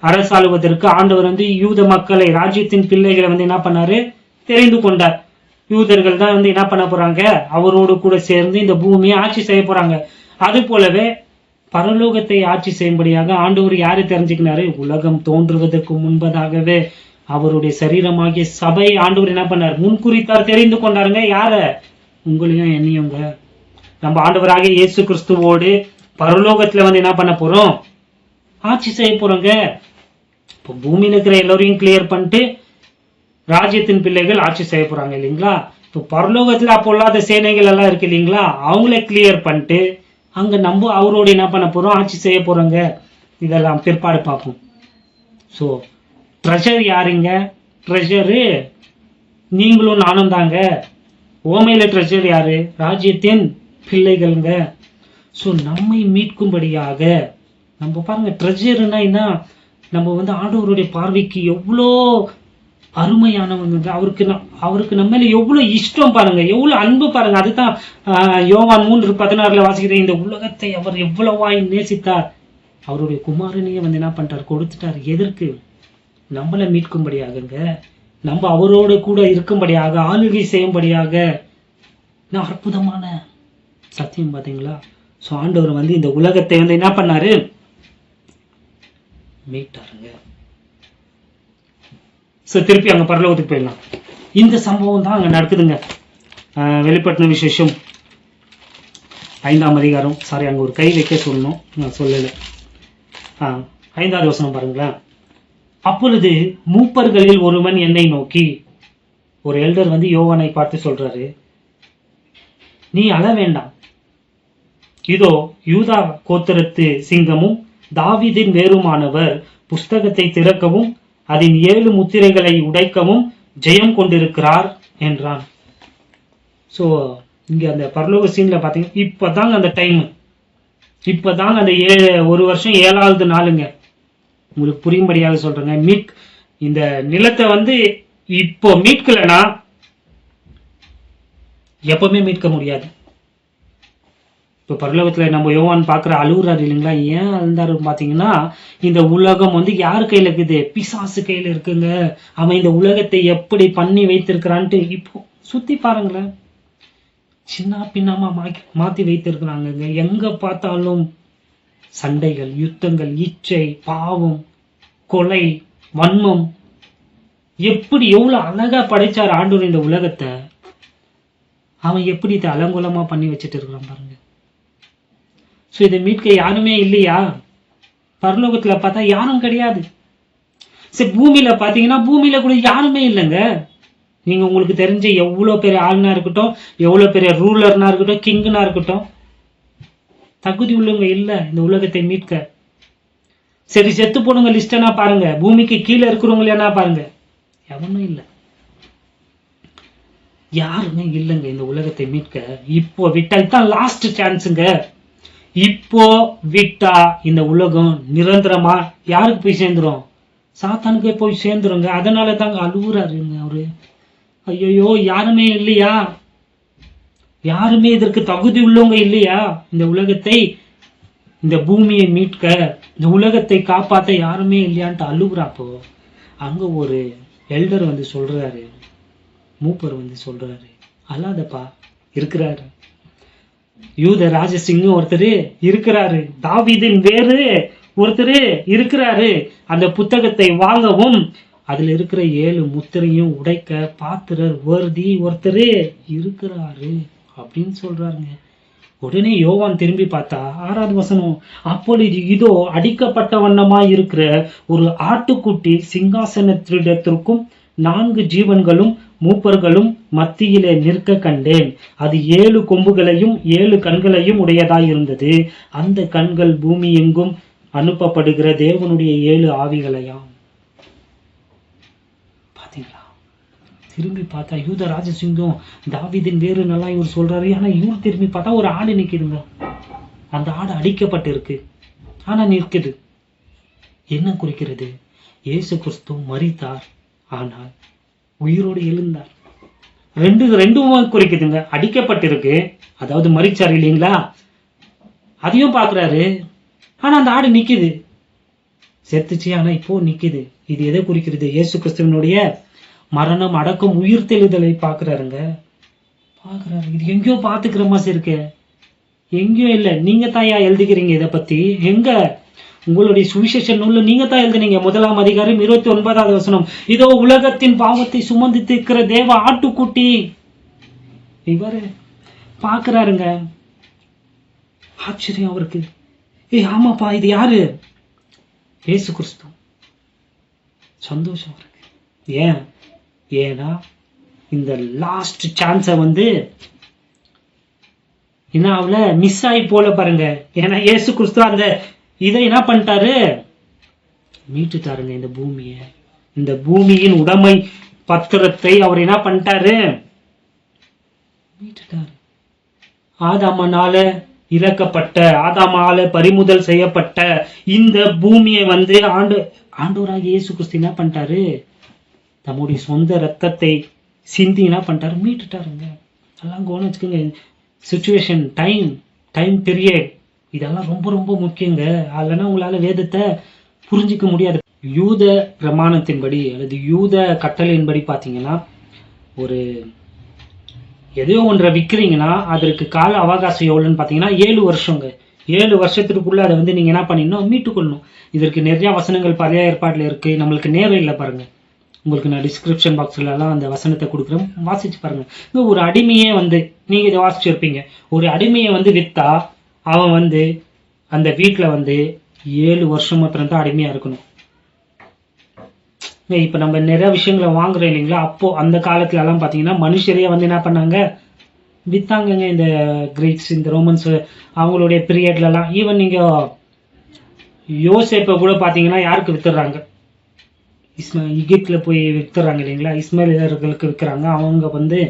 அரசாளுவதற்கு ஆண்டவர் யூத மக்களை, ராஜ்யத்தின் பிள்ளைகளை என்ன பண்ணாரு, தெரிந்து கொண்டார். யூதர்கள் தான் என்ன பண்ண போறாங்க, அவரோடு கூட சேர்ந்து இந்த பூமியை ஆட்சி செய்ய போறாங்க. அது போலவே பரலோகத்தை ஆட்சி செய்யும்படியாக ஆண்டவர் யாரை தெரிஞ்சுக்கினாரு, உலகம் தோன்றுவதற்கு முன்பதாகவே அவருடைய சரீரமாகிய சபை ஆண்டவர் என்ன பண்ணார், முன்குறித்தார், தெரிந்து கொண்டாருங்க. யார, உங்களையும் என்னையுங்க. நம்ம ஆண்டவராகிய இயேசு கிறிஸ்துவோடு பரலோகத்துல என்ன பண்ண போறோம், ஆட்சி செய்ய போறோங்க. இப்போ பூமியில இருக்கிற எல்லாரையும் கிளியர் பண்ணிட்டு ராஜ்யத்தின் பிள்ளைகள் ஆட்சி செய்ய போறாங்க இல்லைங்களா? இப்போ பரலோகத்துல பொல்லாத சேனைகள் எல்லாம் இருக்கு இல்லைங்களா, அவங்கள கிளியர் பண்ணிட்டு அங்க நம்ம அவரோட என்ன பண்ண போறோம், ஆட்சி செய்ய போறோங்க. இதெல்லாம் பிற்பாடு பார்ப்போம். ஸோ ட்ரெஷர் யாருங்க, ட்ரெஷரு நீங்களும் நானும் தாங்க. ஓமையில ட்ரெஷர் யாரு, ராஜ்யத்தின் பிள்ளைகள்ங்க. ஸோ நம்மை மீட்கும்படியாக நம்ம பாருங்க, ட்ரெஷர்னா என்ன, நம்ம ஆண்டவருடைய பார்வைக்கு எவ்வளோ அருமையானவங்க. அவருக்கு நம்ம மேல எவ்வளவு இஷ்டம் பாருங்க, எவ்வளவு அன்பு பாருங்க. அதுதான் யோவான் 3:16 வாசிக்கிறேன். இந்த உலகத்தை அவர் எவ்வளவாய் நேசித்தார், அவருடைய குமாரனையே என்ன பண்ணிட்டார், கொடுத்துட்டார். எதற்கு, நம்மளை மீட்கும்படியாகங்க, நம்ம அவரோடு கூட இருக்கும்படியாக, ஆளுகை செய்யும்படியாக. அற்புதமான சத்தியம் பாத்தீங்களா? ஸோ ஆண்டவர் இந்த உலகத்தை என்ன பண்ணாரு, மீட்டாருங்க. ஸோ திருப்பி அங்கே பரலோகத்துக்கு போயிடலாம். இந்த சம்பவம் தான் அங்கே நடக்குதுங்க. வெளிப்படுத்தின விசேஷம் 5ஆம் அதிகாரம். சாரி, அங்கே ஒரு கை வைக்க சொல்லணும், நான் சொல்லலை. 5வது வசனம் பாருங்களேன். அப்பொழுது மூப்பர்களில் ஒருவன் என்னை நோக்கி, ஒரு எல்டர் யோவானை பார்த்து சொல்றாரு, நீ அழ வேண்டாம், இதோ யூதா கோத்திரத்து சிங்கமும் தாவீதின் வேருமானவர் புஸ்தகத்தை திறக்கவும் அதன் 7 முத்திரைகளை உடைக்கவும் ஜெயம் கொண்டிருக்கிறார் என்றான். ஸோ இங்க அந்த பரலோக சீன்ல பாத்தீங்கன்னா இப்பதாங்க அந்த டைம், இப்பதாங்க அந்த 1 வருஷம் 7வது நாளுங்க. உங்களுக்கு புரியும்படியாக சொல்றேங்க. இந்த நிலத்தை இப்போ மீட்கலன்னா எப்பவுமே மீட்க முடியாது. இப்போ பரலோகத்துல நம்ம யோவான் பாக்குற அழுகுறாரு இல்லைங்களா? ஏன் அழுந்தாரு பாத்தீங்கன்னா, இந்த உலகம் யாரு கையில இருக்குது, பிசாசு கையில இருக்குங்க. அவன் இந்த உலகத்தை எப்படி பண்ணி வைத்திருக்கிறான்ட்டு இப்போ சுத்தி பாருங்களேன், சின்ன பின்னமா மாத்தி வைத்திருக்கிறாங்க. எங்க பார்த்தாலும் சண்டைகள், யுத்தங்கள், இச்சை, பாவம், கொலை, வன்மம். எப்படி எவ்வளவு அழகா படைச்சார் ஆண்டவர் இந்த உலகத்தை, அவன் எப்படி இதை அலங்கோலமா பண்ணி வச்சுட்டு இருக்கிறான் பாருங்க. ஸோ இதை மீட்க யாருமே இல்லையா? பரலோகத்துல பார்த்தா யாரும் கிடையாது. சரி, பூமியில பாத்தீங்கன்னா பூமியில கூட யாருமே இல்லைங்க. நீங்க உங்களுக்கு தெரிஞ்ச எவ்வளவு பெரிய ஆளுனா இருக்கட்டும், எவ்வளவு பெரிய ரூலர்னா இருக்கட்டும், கிங்னா இருக்கட்டும், தகுதி உள்ளவங்க இல்ல இந்த உலகத்தை மீட்க. சரி, செத்து போனவங்க லிஸ்டனா பாருங்க, பூமிக்கு கீழே இருக்கிறவங்களா பாருங்க, எவனும் இல்லை, யாருமே இல்லைங்க இந்த உலகத்தை மீட்க. இப்போ விட்டால் தான் லாஸ்ட் சான்ஸுங்க. இப்போ விட்டா இந்த உலகம் நிரந்தரமா யாருக்கு போய் சேர்ந்துரும், சாத்தானுக்கு போய் சேர்ந்துருங்க. அதனால தாங்க அழுகுறாருங்க அவரு. ஐயோ, யாருமே இல்லையா, யாருமே இதற்கு தகுதி உள்ளவங்க இல்லையா, இந்த உலகத்தை, இந்த பூமியை மீட்க, இந்த உலகத்தை காப்பாத்த யாருமே இல்லையான்ட்டு அழுகுறாப்போ அங்க ஒரு எல்டர் சொல்றாரு, மூப்பர் சொல்றாரு, அல்லாதப்பா, இருக்கிறாரு. யூத ராஜசிங்கம் ஒருத்தர் இருக்கிறாரு, தாவீதின் வேறு ஒருத்தர் இருக்கிறாரு. அந்த புத்தகத்தை வாங்கவும் அதுல இருக்கிற 7 முத்திரையும் உடைக்க பாத்திரர் ஒருத்தரே இருக்கிறாரு அப்படின்னு சொல்றாருங்க. உடனே யோவான் திரும்பி பார்த்தா 6வது வசனம், அப்பொழுது இதோ அடிக்கப்பட்ட வண்ணமா இருக்கிற ஒரு ஆட்டுக்குட்டி சிங்காசனத்திற்கும் 4 ஜீவன்களும் மூப்பர்களும் மத்தியிலே நிற்க கண்டேன். அது 7 கொம்புகளையும் 7 கண்களையும் உடையதாய் இருந்தது. அந்த கண்கள் பூமி எங்கும் அனுப்பப்படுகிற தேவனுடைய 7 ஆவிகளையாம். பாத்தீங்களா? திரும்பி பார்த்தா யூத ராஜசிங்கம் தாவீதின் வேறு நல்லா இவர் சொல்றாரு. ஆனா இவர் திரும்பி பார்த்தா ஒரு ஆடு நிக்குதுங்க. அந்த ஆடு அடிக்கப்பட்டு இருக்கு, ஆனா நிற்குது. என்ன குறிக்கிறது? இயேசு கிறிஸ்து மரித்தார், ஆனால் உயிரோடு எழுந்தார். ரெண்டுமே குறிக்குதுங்க. அடிக்கப்பட்டிருக்கு, அதாவது மரிச்சார் இல்லைங்களா, அதையும் பாக்குறாரு. ஆனா அந்த ஆடு நிக்குது, செத்துச்சு ஆனா இப்போ நிக்குது. இது எதை குறிக்கிறது? இயேசு கிறிஸ்துவனுடைய மரணம், அடக்கம், உயிர் தெழுதலை பாக்குறாருங்க. இது எங்கேயோ பாத்துக்கிற மாதிரி இருக்கு, எங்கேயோ இல்ல. நீங்க தான் எழுதுகிறீங்க இதை பத்தி. எங்க உங்களுடைய சுவிசேஷ நூல்ல நீங்க தான் எழுதுனீங்க. 1ஆம் அதிகாரம் 29வது வசனம், இதோ உலகத்தின் பாவத்தை சுமந்து தீர்க்கிற தேவ ஆட்டுக்குட்டி. இவரு பாக்குறாருங்க. ஆச்சரியம் அவருக்கு. ஆமாப்பா, இது யாரு? இயேசு கிறிஸ்து. சந்தோஷம் இருக்கு. ஏன்னா இந்த லாஸ்ட் சான்ஸ என்ன அவள மிஸ் ஆகி போல பாருங்க. ஏன்னா இயேசு கிறிஸ்து அந்த இதை என்ன பண்ணிட்டாரு? மீட்டுட்டாருங்க. இந்த பூமியின் உடைமை பத்திரத்தை அவர் என்ன பண்ணிட்டாரு? மீட்டுட்டாரு. ஆதாமனால இறக்கப்பட்ட, ஆதாமால பறிமுதல் செய்யப்பட்ட இந்த பூமியை ஆண்டவராக இயேசு கிறிஸ்து என்ன பண்ணிட்டாரு? தம்முடைய சொந்த ரத்தத்தை சிந்தி என்ன பண்ணிட்டாரு? மீட்டுட்டாருங்க. எல்லாம் கவனம் வச்சுக்கோங்க. சிச்சுவேஷன், டைம் பீரியட், இதெல்லாம் ரொம்ப ரொம்ப முக்கியங்க. இல்லைன்னா உங்களால வேதத்தை புரிஞ்சிக்க முடியாது. யூத பிரமாணத்தின்படி அல்லது யூத கட்டளையின்படி பார்த்தீங்கன்னா, ஒரு எதையோ ஒன்றை விற்கிறீங்கன்னா அதற்கு கால அவகாசம் எவ்வளோன்னு பார்த்தீங்கன்னா 7 வருஷங்க. 7 வருஷத்துக்குள்ள அதை நீங்க என்ன பண்ணிடணும்? மீட்டுக்கொள்ளணும். இதற்கு நிறைய வசனங்கள் பழைய ஏற்பாட்டில் இருக்கு. நம்மளுக்கு நேரம் இல்லை பாருங்க. உங்களுக்கு நான் டிஸ்கிரிப்ஷன் பாக்ஸ்ல எல்லாம் அந்த வசனத்தை கொடுக்குறேன், வாசிச்சு பாருங்க. ஒரு அடிமையே நீங்க இதை வாசிச்சிருப்பீங்க. ஒரு அடிமையை வித்தா அவன் அந்த வீட்டுல 7 வருஷம் மாத்திரம் தான் அடிமையா இருக்கணும். இப்ப நம்ம நிறைய விஷயங்களை வாங்குறோம் இல்லைங்களா? அப்போ அந்த காலத்துல எல்லாம் பாத்தீங்கன்னா மனுஷரையே என்ன பண்ணாங்க? வித்தாங்கங்க. இந்த கிரீக்ஸ், இந்த ரோமன்ஸ், அவங்களுடைய பீரியட்ல எல்லாம். ஈவன் நீங்க யோசேப்பை கூட பாத்தீங்கன்னா யாருக்கு வித்துடுறாங்க? எகிப்துல போய் வித்துறாங்க இல்லைங்களா? இஸ்மாயிலர்களுக்கு விற்கிறாங்க. அவங்க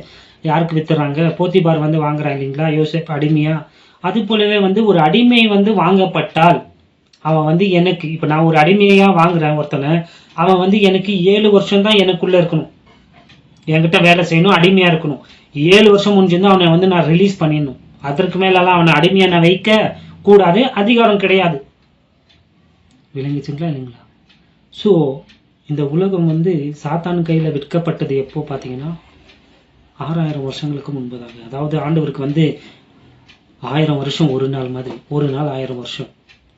யாருக்கு வித்துறாங்க? போத்திபார் வாங்குறாங்க இல்லைங்களா? யோசேப் அடிமையா. அது போலவே ஒரு அடிமை வாங்கப்பட்டால் அவன் எனக்கு, இப்ப நான் ஒரு அடிமையா வாங்குறேன் ஒருத்தனை, அவன் எனக்கு 7 வருஷம் தான் எனக்குள்ள இருக்கணும், என்கிட்ட வேலை செய்யணும், அடிமையா இருக்கணும். 7 வருஷம் முடிஞ்சிருந்தா அவனை நான் ரிலீஸ் பண்ணிடணும். அதற்கு மேலாம் அவனை அடிமையா நான் வைக்க கூடாது, அதிகாரம் கிடையாது. விளங்கிச்சுங்களா இல்லைங்களா? ஸோ இந்த உலகம் சாத்தான் கையில விற்கப்பட்டது எப்போ பார்த்தீங்கன்னா 6000 வருஷங்களுக்கு முன்பதாக. அதாவது ஆண்டவருக்கு 1000 வருஷம் ஒரு நாள் மாதிரி, ஒரு நாள் 1000 வருஷம்.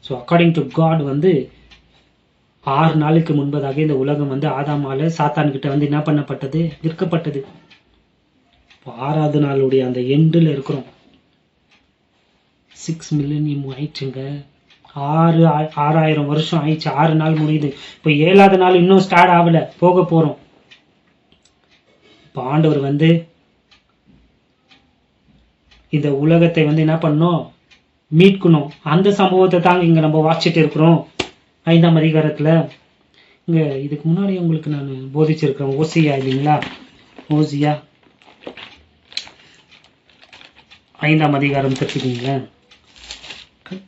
ஸோ அக்கார்டிங் டு காட் 6 நாளுக்கு முன்பதாக இந்த உலகம் ஆதாமால சாத்தான் கிட்ட என்ன பண்ணப்பட்டது? விற்கப்பட்டது. இப்போ 6வது நாளுடைய அந்த எண்டில் இருக்கிறோம். 6 மில்லியன் ஆயிடுச்சுங்க. 6000 வருஷம் ஆயிடுச்சு. 6 நாள் முடியுது. இப்போ 7வது நாள் இன்னும் ஸ்டார்ட் ஆகல, போக போறோம். இப்போ ஆண்டவர் இந்த உலகத்தை என்ன பண்ணணும்? மீட்கணும். அந்த சம்பவத்தை தாங்க இங்க நம்ம வாசிச்சுட்டு இருக்கிறோம் 5ஆம் அதிகாரத்துல. இங்க இதுக்கு முன்னாடி உங்களுக்கு நான் போதிச்சிருக்கிறேன். ஓசியா இல்லைங்களா? ஓசியா 5ஆம் அதிகாரம் தெரிஞ்சுக்கிங்களா?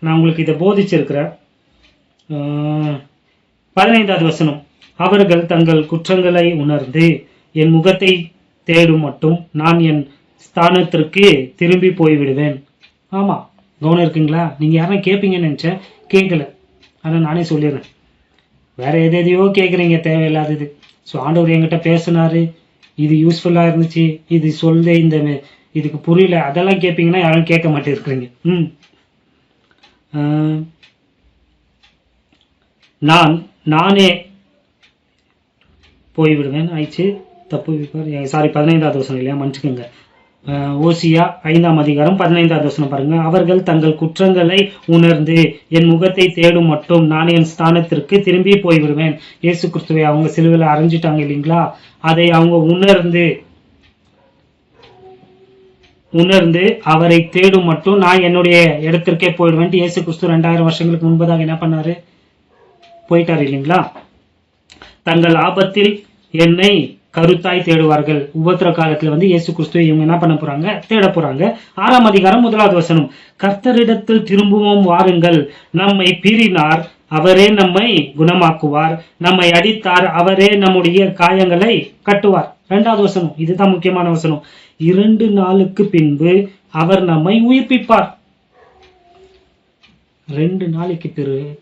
நான் உங்களுக்கு இதை போதிச்சிருக்கிறேன். 15வது வசனம், அவர்கள் தங்கள் குற்றங்களை உணர்ந்து என் முகத்தை தேடும் மட்டும் நான் என் ஸ்தானத்திற்கு திரும்பி போய்விடுவேன். ஆமா, கவனம் இருக்குங்களா? நீங்க யாரும் கேட்பீங்கன்னு நினைச்சேன், கேட்கல. ஆனா நானே சொல்லிடுறேன். வேற எதையோ கேட்குறீங்க, தேவையில்லாதது. ஸோ ஆண்டவர் என்கிட்ட பேசினாரு, இது யூஸ்ஃபுல்லா இருந்துச்சு, இது சொல்ல இந்த இதுக்கு புரியல, அதெல்லாம் கேட்பீங்கன்னா யாரும் கேட்க மாட்டே இருக்கிறீங்க. நானே போய்விடுவேன் ஆயிடுச்சு. தப்பு சாரி 15வது வசனம் இல்லையா, மன்னிச்சுக்கோங்க. ஓசியா 5ஆம் அதிகாரம் 15வது வசனம் பாருங்க. அவர்கள் தங்கள் குற்றங்களை உணர்ந்து என் முகத்தை தேடும் மட்டும் நான் என் ஸ்தானத்திற்கு திரும்பி போய்விடுவேன். இயேசு கிறிஸ்துவை அவங்க சிலுவையில் அரைஞ்சிட்டாங்க இல்லைங்களா, அதை அவங்க உணர்ந்து அவரை தேடும் மட்டும் நான் என்னுடைய இடத்திற்கே போயிடுவேன். இயேசு கிறிஸ்து 2000 வருஷங்களுக்கு முன்பதாக என்ன பண்ணாரு, போயிட்டாரு இல்லைங்களா. தங்கள் ஆபத்தில் என்னை கருத்தாய் தேடுவார்கள். உபத்திர காலத்துல இயேசு கிறிஸ்துவை இவங்க என்ன பண்ண போறாங்க, தேட போறாங்க. 6ஆம் அதிகாரம் 1வது வசனம். கர்த்தரிடத்தில் திரும்புவோம் வாருங்கள், நம்மை பீறினார் அவரே நம்மை குணமாக்குவார், நம்மை அடித்தார் அவரே நம்முடைய காயங்களை கட்டுவார். 2வது வசனம், இதுதான் முக்கியமான வசனம். 2 நாளுக்கு பின்பு அவர் நம்மை உயிர்ப்பிப்பார். 2 நாளைக்கு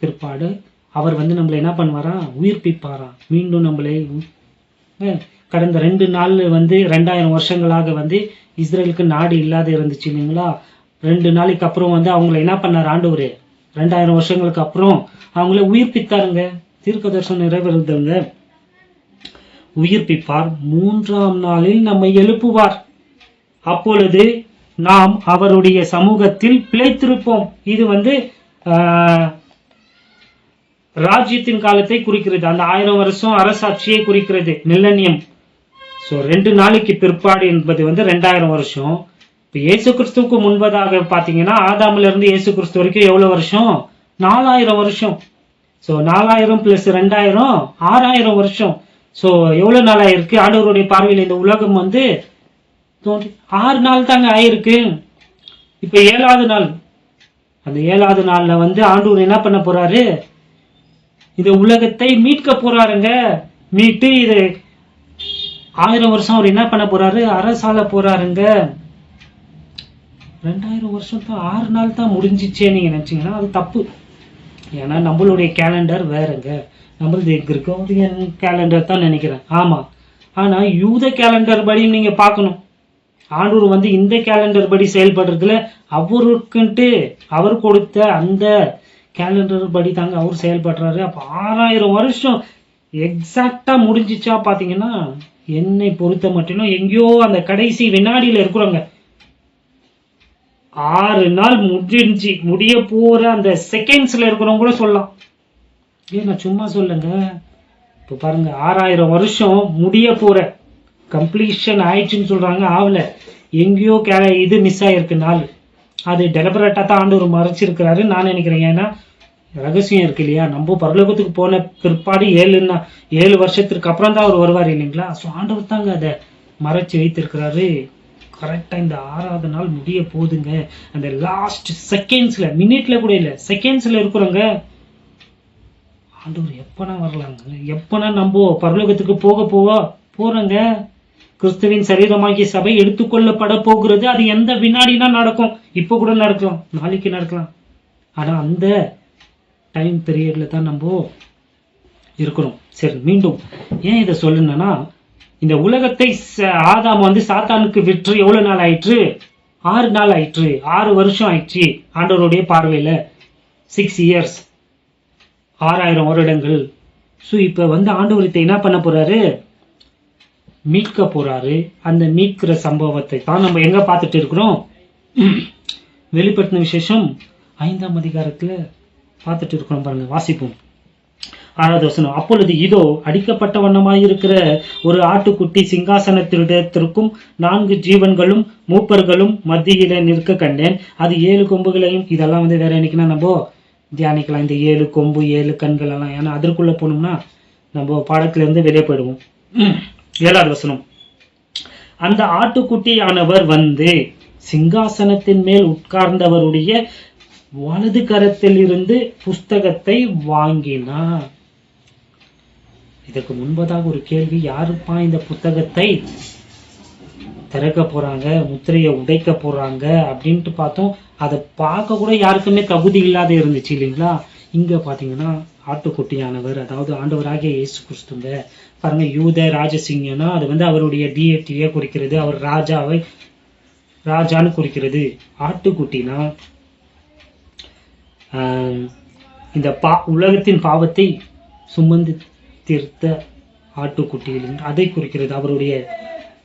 பிற்பாடு அவர் நம்மளை என்ன பண்ணுவாரா, உயிர்ப்பிப்பாராம். மீண்டும் நம்மளை கடந்த 2 நாள் 2000 வருஷங்களாக இஸ்ரேலுக்கு நாடு இல்லாத இருந்துச்சு இல்லைங்களா. 2 நாளைக்கு அப்புறம் அவங்களை என்ன பண்ணார் ஆண்டவர், 2000 வருஷங்களுக்கு அப்புறம் அவங்கள உயிர்ப்பித்தாருங்க. தீர்க்க தரிசனம் நிறைவேறுதுங்க. உயிர்ப்பிப்பார், 3ஆம் நாளில் நம்மை எழுப்புவார், அப்பொழுது நாம் அவருடைய சமூகத்தில் பிழைத்திருப்போம். இது ராஜ்யத்தின் காலத்தை குறிக்கிறது. அந்த 1000 வருஷம் அரசாட்சியை குறிக்கிறது, மில்லனியம். 2 நாளைக்கு பிற்பாடு என்பது 2000 வருஷம். இப்ப இயேசு கிறிஸ்துவுக்கு முன்பதாக பாத்தீங்கன்னா ஆதாமில இருந்து இயேசு கிறிஸ்து வரைக்கும் எவ்வளவு வருஷம், 4000 வருஷம். 4000 பிளஸ் 2000 6000 வருஷம். எவ்வளவு நாள் ஆயிருக்கு ஆண்டவருடைய பார்வையில் இந்த உலகம் 6 நாள் தாங்க ஆயிருக்கு. இப்ப 7வது நாள், அந்த 7வது நாள்ல ஆண்டவர் என்ன பண்ண போறாரு, இந்த உலகத்தை மீட்க போறாருங்க. மீட்டு இது 1000 வருஷம் அவர் என்ன பண்ண போறாரு, அரசால போறாருங்க. 2000 வருஷம் தான் 6 நாள் தான் முடிஞ்சிச்சே நீங்க நினைச்சீங்கன்னா அது தப்பு. ஏன்னா நம்மளுடைய கேலண்டர் வேறங்க, நம்மளது கிரிகோரியன் கேலண்டர் தான் நினைக்கிறேன். ஆமா, ஆனா யூத கேலண்டர் படி நீங்க பார்க்கணும். ஆண்டவர் இந்த கேலண்டர் படி செயல்படுறதுல அவருக்குன்ட்டு அவர் கொடுத்த அந்த கேலண்டர் படி தாங்க அவர் செயல்படுறாரு. அப்ப 6000 வருஷம் எக்ஸாக்டா முடிஞ்சிச்சா பாத்தீங்கன்னா என்னை பொறுத்த மட்டும் எங்கேயோ அந்த கடைசி வினாடியில இருக்கிறோங்க. 6 நாள் முடிய போற அந்த செகண்ட்ஸ்ல இருக்கிறவங்க கூட சொல்லலாம். நான் சும்மா சொல்லுங்க. இப்ப பாருங்க, 6000 வருஷம் முடிய போற கம்ப்ளீஷன் ஆயிடுச்சுன்னு சொல்றாங்க, ஆகல. எங்கேயோ இது மிஸ் ஆயிருக்கு நாள். அது டெலிபரேட்டா தான் ஆண்டவர் மறைச்சிருக்கிறாரு நான் நினைக்கிறேன். ஏன்னா ரகசியம் இருக்கு இல்லையா, நம்ம பரலோகத்துக்கு போன பிற்பாடு 7 வருஷத்திற்கு அப்புறம் தான் அவர் வருவார் இல்லைங்களா. ஆண்டவர் தாங்க அதை மறைச்சு வைத்திருக்கிறாரு. கரெக்டா இந்த 6வது நாள் முடிய போகுதுங்க. அந்த லாஸ்ட் செகண்ட்ஸ்ல, மினிட்ல கூட இல்ல, செகண்ட்ஸ்ல இருக்கிறோங்க. ஆண்டவர் எப்பனா வரலாங்க, எப்பனா நம்ம பரலோகத்துக்கு போறோங்க. கிறிஸ்துவின் சரீரமாகிய சபை எடுத்துக்கொள்ளப்பட போகிறது. அது எந்த வினாடினா நடக்கும், இப்ப கூட நடக்கலாம், நாளைக்கு நடக்கலாம். ஆனா அந்த டைம் பீரியட்ல தான் நம்ம இருக்கிறோம். சரி, மீண்டும் ஏன் இதை சொல்லணும்னா, இந்த உலகத்தை ஆதாம் சாத்தானுக்கு விற்று எவ்வளவு நாள் ஆயிற்று, 6 நாள் ஆயிற்று, 6 வருஷம் ஆயிடுச்சு ஆண்டவருடைய பார்வையில. 6 இயர்ஸ், 6000 வருடங்கள். இப்ப ஆண்டவரத்தை என்ன பண்ண போறாரு, மீட்க போறாரு. அந்த மீட்கிற சம்பவத்தை தான் நம்ம எங்க பார்த்துட்டு இருக்கிறோம், வெளிப்படுத்தின விசேஷம் 5ஆம் அதிகாரத்துல பார்த்துட்டு இருக்கிறோம். பாருங்க, வாசிப்போம். 6வது வசனம். அப்பொழுது இதோ அடிக்கப்பட்ட வண்ணமாயிருக்கிற ஒரு ஆட்டுக்குட்டி சிங்காசனத்திற்கும் 4 ஜீவன்களும் மூப்பர்களும் மத்தியில நிற்க கண்டேன். அது 7 கொம்புகளையும், இதெல்லாம் வேற என்னைக்குன்னா நம்ம தியானிக்கலாம், இந்த 7 கொம்பு 7 கண்கள் எல்லாம். ஏன்னா அதற்குள்ள போனோம்னா நம்ம பாடத்துல இருந்து வெளியே போயிடுவோம். 7வது வசனம். அந்த ஆட்டுக்குட்டியானவர் சிங்காசனத்தின் மேல் உட்கார்ந்தவருடைய வலது கரத்தில் இருந்து புஸ்தகத்தை வாங்கினார். இதற்கு முன்பதாக ஒரு கேள்வி, யாருப்பா இந்த புத்தகத்தை திறக்க போறாங்க, முத்திரையை உடைக்க போறாங்க அப்படின்ட்டு பார்த்தோம். அதை பார்க்க கூட யாருக்குமே தகுதி இல்லாத இருந்துச்சு இல்லைங்களா. இங்க பாத்தீங்கன்னா ஆட்டுக்குட்டியானவர், அதாவது ஆண்டவராகிய இயேசு கிறிஸ்துங்க. பாருங்க, யூத ராஜசிங்கனா அது அவருடைய டிஎட்டியை குறிக்கிறது, அவர் ராஜான்னு குறிக்கிறது. ஆட்டுக்குட்டினா இந்த உலகத்தின் பாவத்தை சுமந்து தீர்த்த ஆட்டுக்குட்டி, அதை குறிக்கிறது. அவருடைய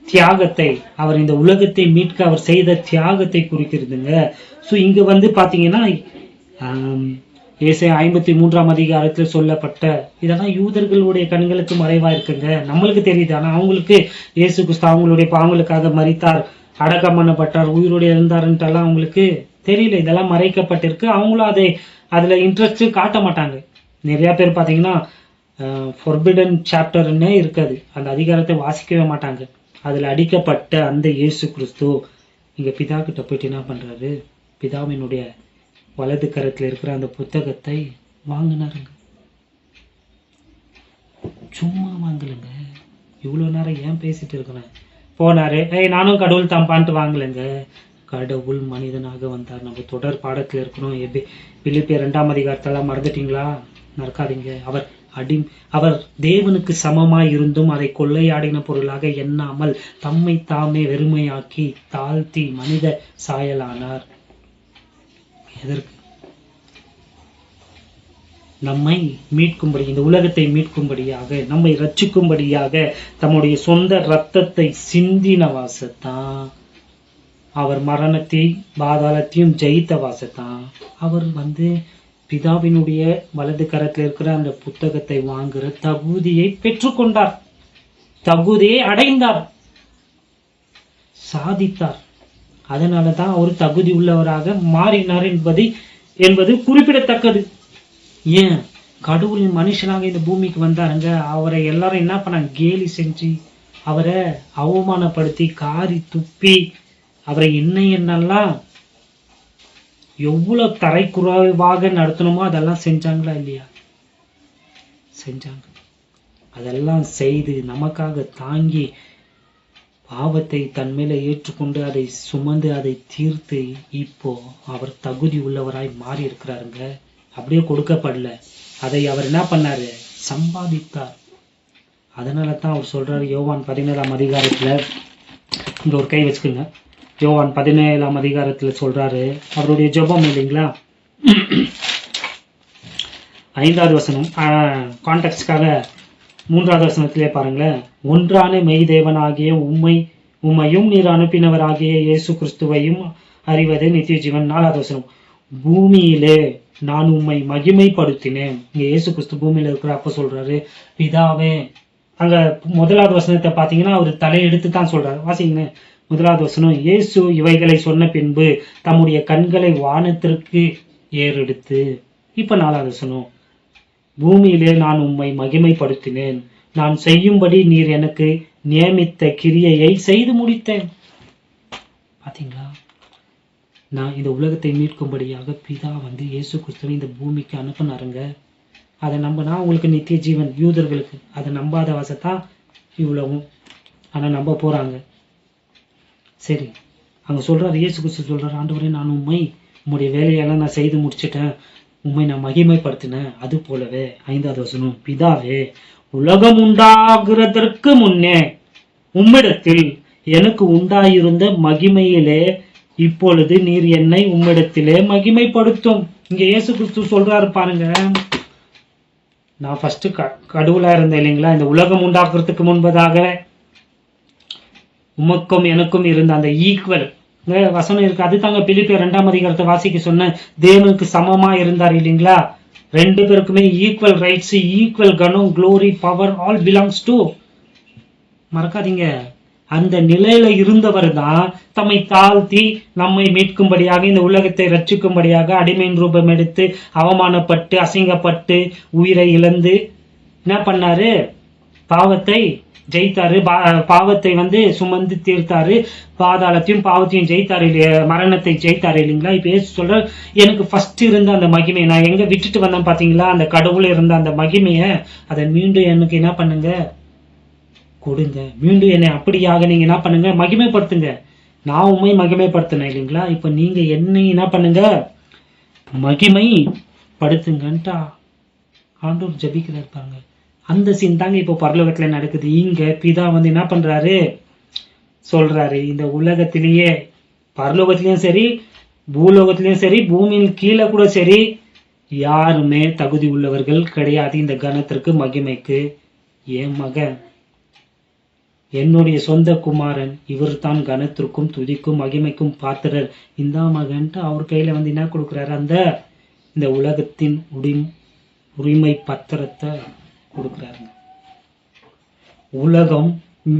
தியாகத்தை, அவர் இந்த உலகத்தை மீட்க அவர் செய்த தியாகத்தை குறிக்கிறதுங்க. ஸோ இங்க வந்து பாத்தீங்கன்னா ஏசாயா 53ஆம் அதிகாரத்தில் சொல்லப்பட்ட இதெல்லாம் யூதர்களுடைய கண்களுக்கு மறைவா இருக்குங்க. நம்மளுக்கு தெரியுது, ஆனா அவங்களுக்கு இயேசு கிறிஸ்து அவங்களுடைய பாவங்களுக்காக மரித்தார், அடக்கம் பண்ணப்பட்டார், உயிரோடு இருந்தாருன்ட்டெல்லாம் அவங்களுக்கு தெரியல. இதெல்லாம் மறைக்கப்பட்டிருக்கு. அவங்களும் அதுல இன்ட்ரெஸ்ட் காட்ட மாட்டாங்க. நிறைய பேர் பாத்தீங்கன்னா ஃபொர்பிடன் சாப்டர்னே இருக்காது, அந்த அதிகாரத்தை வாசிக்கவே மாட்டாங்க. அதுல அடிக்கப்பட்ட அந்த இயேசு கிறிஸ்து இங்க பிதா கிட்ட போயிட்டு என்ன பண்றாரு, பிதாவினுடைய வலது கரத்துல இருக்கிற அந்த புத்தகத்தை வாங்கினாருங்க. சும்மா வாங்கலைங்க, இவ்வளவு நேரம் ஏன் பேசிட்டு இருக்கிறேன். போனாரு, நானும் கடவுள் தான்பான்ட்டு வாங்கலைங்க. கடவுள் மனிதனாக வந்தார். நம்ம தொடர் பாடத்துல இருக்கணும். பிலிப்பியர் 2ஆம் அதிகாரத்தெல்லாம் மறந்துட்டீங்களா? மறக்காதீங்க. அவர் தேவனுக்கு சமமாய் இருந்தும் அதை கொள்ளையாடின பொருளாக எண்ணாமல் தம்மை தாமே வெறுமையாக்கி தாழ்த்தி மனித சாயலானார். எதற்கு? நம்மை மீட்கும்படி, இந்த உலகத்தை மீட்கும்படியாக, நம்மை ரட்சிக்கும்படியாக தம்முடைய சொந்த இரத்தத்தை சிந்தின வாசத்தான். அவர் மரணத்தை பாதாளத்தையும் ஜெயித்த வாசத்தான். அவர் வந்து பிதாவினுடைய வலது கரத்தில் இருக்கிற அந்த புத்தகத்தை வாங்குற தகுதியை பெற்றுக்கொண்டார், தகுதியை அடைந்தார், சாதித்தார். அதனாலதான் அவர் தகுதி உள்ளவராக மாறினார் என்பது குறிப்பிடத்தக்கது. ஏன்? கடவுளின் மனுஷனாக இந்த பூமிக்கு வந்தாருங்க. அவரை எல்லாரும் என்ன பண்ணாங்க? கேலி செஞ்சு, அவரை அவமானப்படுத்தி, காரி துப்பி, அவரை என்னெல்லாம் எவ்வளவு தரைக்குறைவாக நடத்தணுமோ அதெல்லாம் செஞ்சாங்களா இல்லையா? செஞ்சாங்க. அதெல்லாம் செய்து நமக்காக தாங்கி பாவத்தை தன் மேல ஏற்றுக்கொண்டு அதை சுமந்து அதை தீர்த்து இப்போ அவர் தகுதி உள்ளவராய் மாறி இருக்கிறாருங்க. அப்படியே கொடுக்கப்படல, அதை அவர் என்ன பண்ணாரு? சம்பாதித்தார். அதனால தான் அவர் சொல்றாரு யோவான் 17ஆம் அதிகாரத்துல, இந்த ஒரு கை வச்சுக்கோங்க, யோவான் 17ஆம் அதிகாரத்துல சொல்றாரு, அவருடைய ஜெபம் இல்லைங்களா, 5வது வசனம், கான்டெக்ஸ்டுக்காக 3வது வசனத்திலே பாருங்களேன். ஒன்றான மெய் தேவனாகிய உம்மையும் நீர் அனுப்பினவராகிய இயேசு கிறிஸ்துவையும் அறிவதே நித்திய ஜீவன். 4வது வசனம், பூமியிலே நான் உம்மை மகிமைப்படுத்தினேன். இங்க இயேசு கிறிஸ்து பூமியில இருக்கிற அப்ப சொல்றாரு, பிதாவே. அங்க 1வது வசனத்தை பாத்தீங்கன்னா அவர் தலையெடுத்து தான் சொல்றாரு. வாசிங்க 1வது வசனம், இயேசு இவைகளை சொன்ன பின்பு தம்முடைய கண்களை வானத்திற்கு ஏறெடுத்து. இப்ப 4வது வசனம், பூமியிலே நான் உம்மை மகிமைப்படுத்தினேன், நான் செய்யும்படி நீர் எனக்கு நியமித்த கிரியையை செய்து முடித்தேன். பாத்தீங்களா? நான் இந்த உலகத்தை மீட்கும்படியாக பிதா வந்து இயேசு கிறிஸ்துவை இந்த பூமிக்கு அனுப்பினாருங்க. அதை நம்பினா உங்களுக்கு நித்திய ஜீவன். யூதர்களுக்கு அதை நம்பாத வாசத்தான் இவ்வளவும். ஆனா நம்ப போறாங்க. சரி, அங்க சொல்றாரு, இயேசு கிறிஸ்து சொல்றாரு, ஆண்டவரே நான் உம்முடைய வேலையெல்லாம் நான் செய்து முடிச்சிட்டேன், உம்மை நான் மகிமைப்படுத்தினேன். அது போலவே 5வது வசனம், பிதாவே உலகம் உண்டாகிறதற்கு முன்னே உம்மிடத்தில் எனக்கு உண்டாயிருந்த மகிமையிலே இப்பொழுது நீர் என்னை உம்மிடத்திலே மகிமைப்படுத்தும். இங்க இயேசு கிறிஸ்து சொல்றாரு பாருங்க, நான் ஃபர்ஸ்ட் கடவுளா இருந்தேன் இல்லைங்களா, இந்த உலகம் உண்டாக்குறதுக்கு முன்பதாக உமக்கும் எனக்கும் இருந்த அந்த ஈக்குவல் வசனம் இருக்கு. அது தாங்க பிலிப்பியர் 2ஆம் அதிகாரத்தை வாசிக்க சொன்ன, தேவனுக்கு சமமா இருந்தார் இல்லைங்களா. 2 பேருக்குமே ஈக்குவல் ரைட்ஸ், ஈக்குவல் கனம், glory, power all belongs to. மறக்காதீங்க, அந்த நிலையில இருந்தவர் தான் தம்மை தாழ்த்தி நம்மை மீட்கும்படியாக, இந்த உலகத்தை ரட்சிக்கும்படியாக அடிமையின் ரூபம் எடுத்து அவமானப்பட்டு அசிங்கப்பட்டு உயிரை இழந்து என்ன பண்ணாரு? பாவத்தை ஜெயித்தாரு. பாவத்தை வந்து சுமந்து தீர்த்தாரு. பாதாளத்தையும் பாவத்தையும் ஜெயித்தாரு இல்லையா, மரணத்தை ஜெயித்தாரு இல்லைங்களா. இப்ப ஏசு சொல்ற, எனக்கு ஃபர்ஸ்ட் இருந்த அந்த மகிமை நான் எங்க விட்டுட்டு வந்தேன் பாத்தீங்களா, அந்த கடவுள் இருந்த அந்த மகிமைய அதை மீண்டும் எனக்கு என்ன பண்ணுங்க, கொடுங்க. மீண்டும் என்னை அப்படியாக நீங்க என்ன பண்ணுங்க, மகிமைப்படுத்துங்க. நான் உண்மை மகிமைப்படுத்தினேன் இல்லைங்களா, இப்ப நீங்க என்னை என்ன பண்ணுங்க, மகிமை படுத்துங்கன்ட்டா ஆண்டவர் ஜபிக்கிறார் பாருங்க. அந்த சீன் தாங்க இப்போ பரலோகத்துல நடக்குது. இங்க பிதா வந்து என்ன பண்றாரு சொல்றாரு, இந்த உலகத்திலேயே, பரலோகத்திலயும் சரி பூலோகத்திலயும் சரி பூமியின் கீழே கூட சரி, யாருமே தகுதி உள்ளவர்கள் கிடையாது இந்த கணத்திற்கு மகிமைக்கு. என் மகன், என்னுடைய சொந்த குமாரன், இவர் தான் கனத்திற்கும் துதிக்கும் மகிமைக்கும் பாத்திரர். இந்த மகன்ட்டு அவர் கையில வந்து என்ன கொடுக்குறாரு, இந்த உலகத்தின் உரிமை பத்திரத்தை கொடுக்குறாருங்க. உலகம்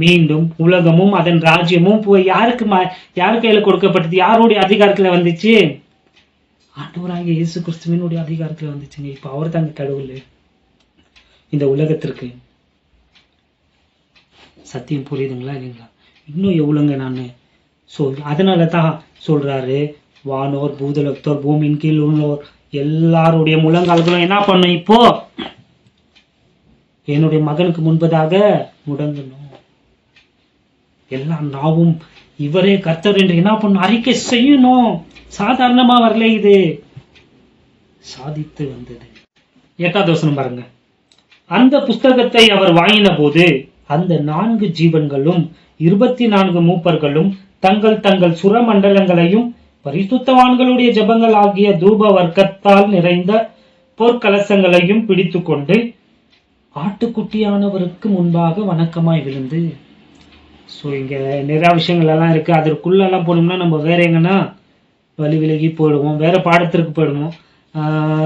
மீண்டும் உலகமும் அதன் ராஜ்யமும் யாரு கையில கொடுக்கப்பட்டது, யாருடைய அதிகாரத்துல வந்துச்சு? ஆண்டவராகிய இயேசு கிறிஸ்துவினுடைய அதிகாரத்துல வந்துச்சுங்க. இப்ப அவர் தாங்க கடவுள் இந்த உலகத்திற்கு. சத்தியம் புரியுதுங்களா இல்லைங்களா? இன்னும் எவ்வளவுங்க நான் அதனாலதான் சொல்றாரு, வானோர் பூதலத்தோர் பூமியின் கீழ் உள்ளோர் எல்லாருடைய முழங்கால்களும் என்ன பண்ணும், இப்போ என்னுடைய மகனுக்கு முன்பதாக முடங்கணும். எல்லா நாவும் இவரே கர்த்தர் என்று என்ன பண்ணும், அறிக்கை செய்யணும். சாதாரணமா வரல, இது சாதித்து வந்தது. 8வது வசனம் பாருங்க. அந்த புஸ்தகத்தை அவர் வாங்கின போது அந்த 4 ஜீவன்களும் 24 மூப்பர்களும் தங்கள் தங்கள் சுரமண்டலங்களையும் பரிசுத்தவான்களுடைய ஜபங்கள் ஆகிய தூப வர்க்கத்தால் நிறைந்த பொற்கலசங்களையும் பிடித்து கொண்டு ஆட்டுக்குட்டியானவருக்கு முன்பாக வணக்கமாய் விழுந்து. இங்க நிறைய விஷயங்கள் எல்லாம் இருக்கு. அதற்குள்ள எல்லாம் போனோம்னா நம்ம வேற எங்கன்னா வழி விலகி போயிடுவோம், வேற பாடத்திற்கு போயிடுவோம்.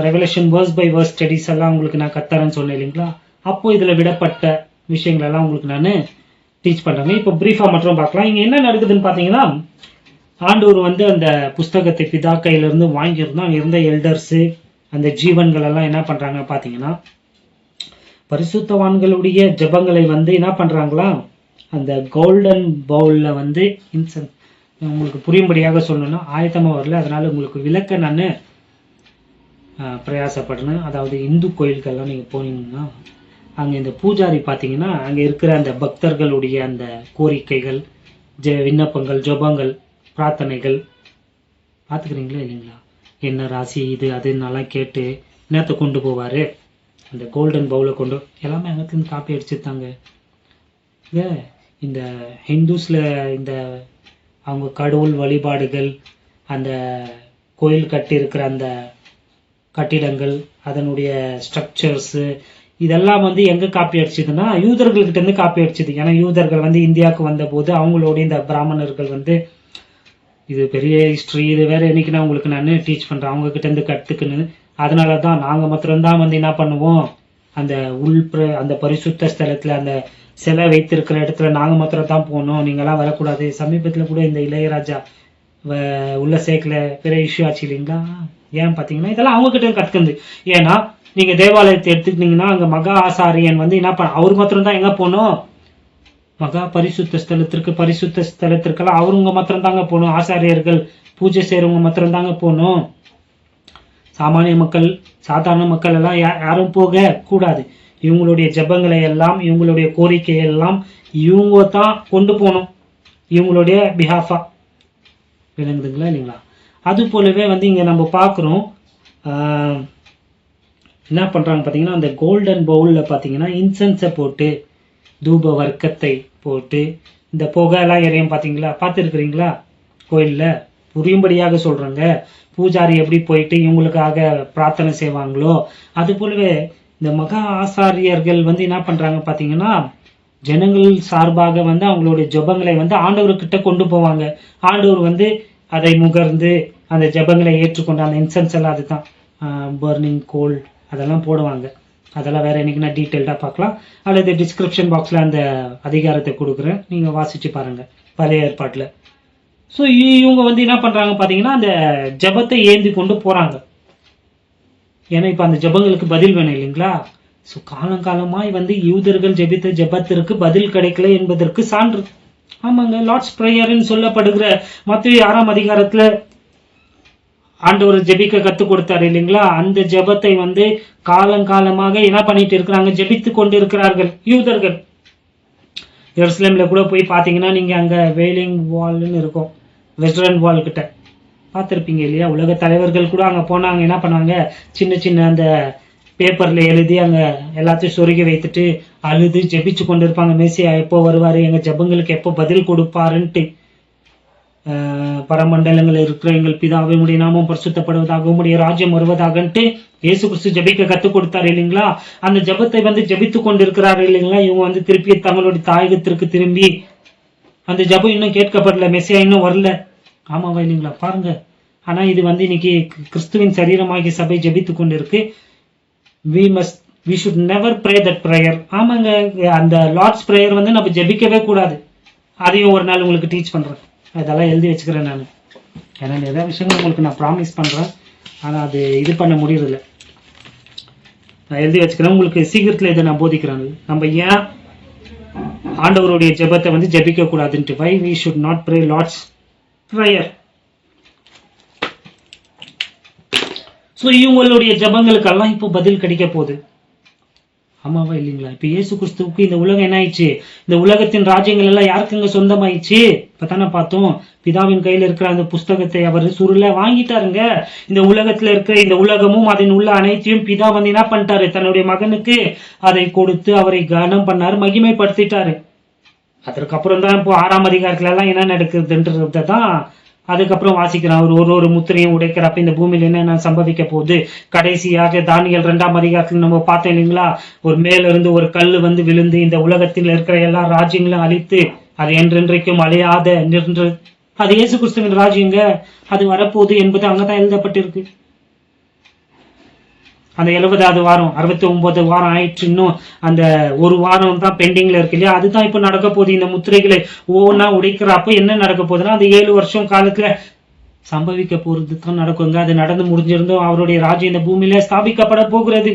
Revelation verse by verse studies எல்லாம் உங்களுக்கு நான் கத்தரேன்னு சொன்னேன் இல்லைங்களா? அப்போ இதுல விடப்பட்ட விஷயங்கள் எல்லாம் உங்களுக்கு நான் டீச் பண்றேங்க. இப்போ பிரீஃபா மட்டும் பார்க்கலாம். இங்க என்ன நடக்குதுன்னு பாத்தீங்கன்னா, ஆண்டவர் வந்து அந்த புஸ்தகத்தை பிதா கையில இருந்து வாங்கியிருந்தோம். இருந்த எல்டர்ஸ் அந்த ஜீவன்கள் எல்லாம் என்ன பண்றாங்க பாத்தீங்கன்னா, பரிசுத்தவான்களுடைய ஜபங்களை வந்து என்ன பண்றாங்களா, அந்த கோல்டன் பவுல்ல வந்து இன்சென்ஸ், உங்களுக்கு புரியும்படியாக சொல்லணும்னா ஆயத்தமா வரல, அதனால உங்களுக்கு விளக்க நான் பிரயாசப்படுறேன். அதாவது இந்து கோயில்கள்லாம் நீங்க போனீங்கன்னா அங்க இந்த பூஜாரி பாத்தீங்கன்னா அங்க இருக்கிற அந்த பக்தர்களுடைய அந்த கோரிக்கைகள், விண்ணப்பங்கள், ஜபங்கள், பிரார்த்தனைகள் பாத்துக்கிறீங்களா இல்லைங்களா? என்ன ராசி இது அது நல்லா கேட்டு என்னத்தை கொண்டு போவாரு, அந்த கோல்டன் பவுலை கொண்டு எல்லாமே அங்கத்துலேருந்து காப்பி அடிச்சுட்டாங்க. இந்த ஹிந்துஸ்ல இந்த அவங்க கடவுள் வழிபாடுகள், அந்த கோயில் கட்டி இருக்கிற அந்த கட்டிடங்கள், அதனுடைய ஸ்ட்ரக்சர்ஸ், இதெல்லாம் வந்து எங்க காப்பி அடிச்சதுன்னா யூதர்கள்கிட்ட இருந்து காப்பி அடிச்சது. ஏன்னா யூதர்கள் வந்து இந்தியாவுக்கு வந்த போது அவங்களுடைய இந்த பிராமணர்கள் வந்து, இது பெரிய ஹிஸ்டரி, இது வேற என்னைக்கு நான் உங்களுக்கு நான் டீச் பண்றேன், அவங்க கிட்ட இருந்து கத்துக்கணும். அதனாலதான் நாங்க மாத்திரம்தான் வந்து என்ன பண்ணுவோம், அந்த அந்த பரிசுத்த ஸ்தலத்துல அந்த சிலை வைத்திருக்கிற இடத்துல நாங்க மாத்திரம் தான் போனோம், நீங்கெல்லாம் வரக்கூடாது. சமீபத்துல கூட இந்த இளையராஜா உள்ள சேர்க்கல, பெரிய இஷ்யூ ஆச்சு இல்லைங்களா? ஏன் பாத்தீங்கன்னா இதெல்லாம் அவங்க கிட்ட கத்துக்குது. ஏன்னா நீங்க தேவாலயத்தை எடுத்துக்கிட்டீங்கன்னா அங்க மகா ஆசாரியன் வந்து என்ன பண்ண, அவர் மாத்திரம் தான் எங்க போனோம், மகா பரிசுத்த ஸ்தலத்திற்கெல்லாம் அவருங்க மாத்திரம் தாங்க போகணும். ஆசாரியர்கள் பூஜை செய்யறவங்க மாத்திரம் தாங்க போகணும். சாமானிய மக்கள், சாதாரண மக்கள் எல்லாம் யாரும் போக கூடாது. இவங்களுடைய ஜபங்களை எல்லாம், இவங்களுடைய கோரிக்கையை எல்லாம் இவங்க தான் கொண்டு போகணும், இவங்களுடைய பிஹாஃபா. விளங்குதுங்களா இல்லைங்களா? அது போலவே வந்து இங்க நம்ம பார்க்குறோம், என்ன பண்றாங்க பாத்தீங்கன்னா, அந்த கோல்டன் பவுல்ல பாத்தீங்கன்னா இன்சென்ஸை போட்டு, தூப வர்க்கத்தை போட்டு, இந்த புகை எல்லாம் எரியும் பாத்தீங்களா, பார்த்துருக்கிறீங்களா கோயில்ல? புரியும்படியாக சொல்றாங்க. பூஜாரி எப்படி போயிட்டு இவங்களுக்காக பிரார்த்தனை செய்வாங்களோ அது போலவே இந்த மகா ஆசாரியர்கள் வந்து என்ன பண்றாங்க பாத்தீங்கன்னா, ஜனங்கள் சார்பாக வந்து அவங்களுடைய ஜபங்களை வந்து ஆண்டவர்கிட்ட கொண்டு போவாங்க. ஆண்டவர் வந்து அதை முகர்ந்து அந்த ஜபங்களை ஏற்றுக்கொண்டு, அந்த இன்சென்ஸ் எல்லாம் அதுதான் பர்னிங் கோல் அதெல்லாம் போடுவாங்க. அதெல்லாம் வேற என்னைக்கு நான் டீட்டெயில்டா பார்க்கலாம், அல்லது டிஸ்கிரிப்ஷன் பாக்ஸ்ல அந்த அதிகாரத்தை கொடுக்குறேன், நீங்க வாசிச்சு பாருங்க பழைய ஏற்பாட்டுல. ஸோ இவங்க வந்து என்ன பண்றாங்க பாத்தீங்கன்னா, அந்த ஜபத்தை ஏந்தி கொண்டு போறாங்க. ஏன்னா இப்ப அந்த ஜபங்களுக்கு பதில் வேணும் இல்லைங்களா? ஸோ காலங்காலமாய் வந்து யூதர்கள் ஜெபித்த ஜபத்திற்கு பதில் கிடைக்கல என்பதற்கு சான்று. ஆமாங்க, லார்ட்ஸ் பிரேயர்னு சொல்லப்படுகிற மத்தேயு 6ஆம் அதிகாரத்துல ஆண்டவர் ஜெபிக்க கத்து கொடுத்தாரு இல்லைங்களா? அந்த ஜெபத்தை வந்து காலங்காலமாக என்ன பண்ணிட்டு இருக்கிறாங்க, ஜெபித்து கொண்டு இருக்கிறார்கள் யூதர்கள். எருசலேம்ல கூட போய் பாத்தீங்கன்னா நீங்க அங்க வெயிலிங் வால்னு இருக்கும், வெஸ்டர்ன் வால் கிட்ட பார்த்துருப்பீங்க இல்லையா? உலக தலைவர்கள் கூட அங்க போனாங்க, என்ன பண்ணுவாங்க, சின்ன சின்ன அந்த பேப்பர்ல எழுதி அங்க எல்லாத்தையும் சொருகி வைத்துட்டு அழுது ஜெபிச்சு கொண்டு இருப்பாங்க. மேசியா எப்போ வருவாரு, எங்க ஜெபங்களுக்கு எப்போ பதில் கொடுப்பாருன்ட்டு. பரமண்டலங்கள் இருக்கிற எங்கள் பிதாவே உடைய நாமம் பரிசுத்தப்படுவதாக உடைய ராஜ்யம் வருவதாகன்ட்டு இயேசு கிறிஸ்து ஜெபிக்க கத்துக் கொடுத்தாரு இல்லைங்களா? அந்த ஜெபத்தை வந்து ஜெபித்து கொண்டிருக்கிறாரு இல்லைங்களா? இவங்க வந்து திருப்பி தங்களுடைய தாயகத்திற்கு திரும்பி அந்த ஜெபம் இன்னும் கேட்கப்படல, மெசியா இன்னும் வரல. ஆமாவா இல்லைங்களா? பாருங்க. ஆனா இது வந்து இன்னைக்கு கிறிஸ்துவின் சரீரமாகிய சபை ஜெபித்து கொண்டிருக்கு. we should never pray that prayer. ஆமாங்க, அந்த லார்ட்ஸ் பிரேயர் வந்து நம்ம ஜெபிக்கவே கூடாது. அதையும் ஒரு நாள் உங்களுக்கு டீச் பண்றேன். அதெல்லாம் எழுதி வச்சுக்கிறேன் நான். ஏன்னா நிறைய விஷயங்கள் உங்களுக்கு நான் ப்ராமிஸ் பண்றேன், ஆனா அது இது பண்ண முடியறதில்ல. நான் எழுதி வச்சுக்கிறேன், உங்களுக்கு சீக்கிரத்துல இதை நான் போதிக்கிறேன். நம்ம ஏன் ஆண்டவருடைய ஜெபத்தை வந்து ஜெபிக்க கூடாதுன்ட்டு. why we should not pray Lord's prayer. So இவங்களுடைய ஜெபங்களுக்கெல்லாம் இப்போ பதில் கிடைக்க போகுது. ஆமாவா இல்லைங்களா? இப்ப இயேசு கிறிஸ்துவுக்கு இந்த உலகம் என்ன ஆயிடுச்சு? இந்த உலகத்தின் ராஜ்யங்கள் எல்லாம் யாருக்குங்க சொந்தமாயிடுச்சு? இப்பதானே பார்த்தோம். பிதாவின் கையில இருக்கிற அந்த புஸ்தகத்தை அவர் சுருள வாங்கிட்டாருங்க. இந்த உலகத்துல இருக்கிற இந்த உலகமும் அதன் உள்ள அனைத்தையும் பிதா வந்து என்ன பண்ணிட்டாரு? தன்னுடைய மகனுக்கு அதை கொடுத்து அவரை கனம் பண்ணாரு, மகிமைப்படுத்திட்டாரு. அதற்கப்புறம் தான் இப்போ 6ஆம் அதிகாரத்துல எல்லாம் என்ன நடக்குதுன்றதான் அதுக்கப்புறம் வாசிக்கிறான். அவர் ஒரு முத்திரையும் உடைக்கிறப்ப இந்த பூமியில என்ன சம்பவிக்க போகுது. கடைசியாக தானியேல் 2ஆம் அதிகாரத்துல நம்ம பார்த்தோம் இல்லைங்களா? ஒரு மேல இருந்து ஒரு கல் வந்து விழுந்து இந்த உலகத்தில் இருக்கிற எல்லா ராஜ்யங்களும் அழித்து அது என்றென்றைக்கும் அழியாத நின்று அது இயேசு கிறிஸ்துவின் ராஜ்யங்க. அது வரப்போகுது என்பது அங்கதான் எழுதப்பட்டிருக்கு. அந்த 70வது வாரம் 69 வாரம் ஆயிடுச்சு. இன்னும் அந்த ஒரு வாரம் தான் பெண்டிங்ல இருக்கு இல்லையா? அதுதான் இப்ப நடக்க போகுது. இந்த முத்திரைகளை ஒவ்வொன்னா உடைக்கிறப்ப என்ன நடக்க போகுதுன்னா அந்த 7 வருஷம் காலத்துல சம்பவிக்க போறது தான் நடக்குங்க. அது நடந்து முடிஞ்சிருந்தோம் அவருடைய ராஜ்யம் இந்த பூமியில ஸ்தாபிக்கப்பட போகிறது.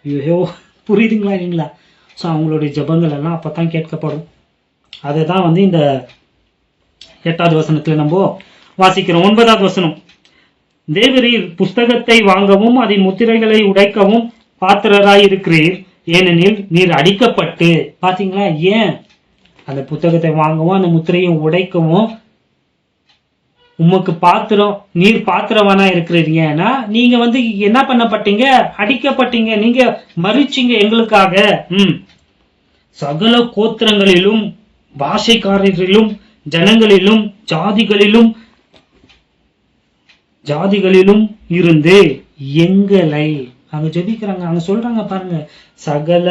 ஐயோ, புரியுதுங்களா இல்லைங்களா? ஸோ அவங்களுடைய ஜபங்கள் எல்லாம் அப்பதான் கேட்கப்படும். அதுதான் வந்து இந்த 8வது வசனத்துல நம்ம வாசிக்கிறோம். 9வது வசனம். தேவரீர் புஸ்தகத்தை வாங்கவும் அதன் முத்திரைகளை உடைக்கவும் பாத்திரராய் இருக்கிறீர், ஏனெனில் நீர் அடிக்கப்பட்டு. பாத்தீங்களா? ஏன் அந்த புத்தகத்தை வாங்கவும் அந்த முத்திரையும் உடைக்கவும் உமக்கு பாத்திரம், நீர் பாத்திரவானா இருக்கிறீர். ஏன்னா நீங்க வந்து என்ன பண்ணப்பட்டீங்க? அடிக்கப்பட்டீங்க, நீங்க மறிச்சீங்க எங்களுக்காக. சகல கோத்திரங்களிலும் பாஷைக்காரரிலும் ஜனங்களிலும் ஜாதிகளிலும் இருந்து எங்களை அங்க ஜெபிக்கிறாங்க. அங்க சொல்றாங்க பாருங்க, சகல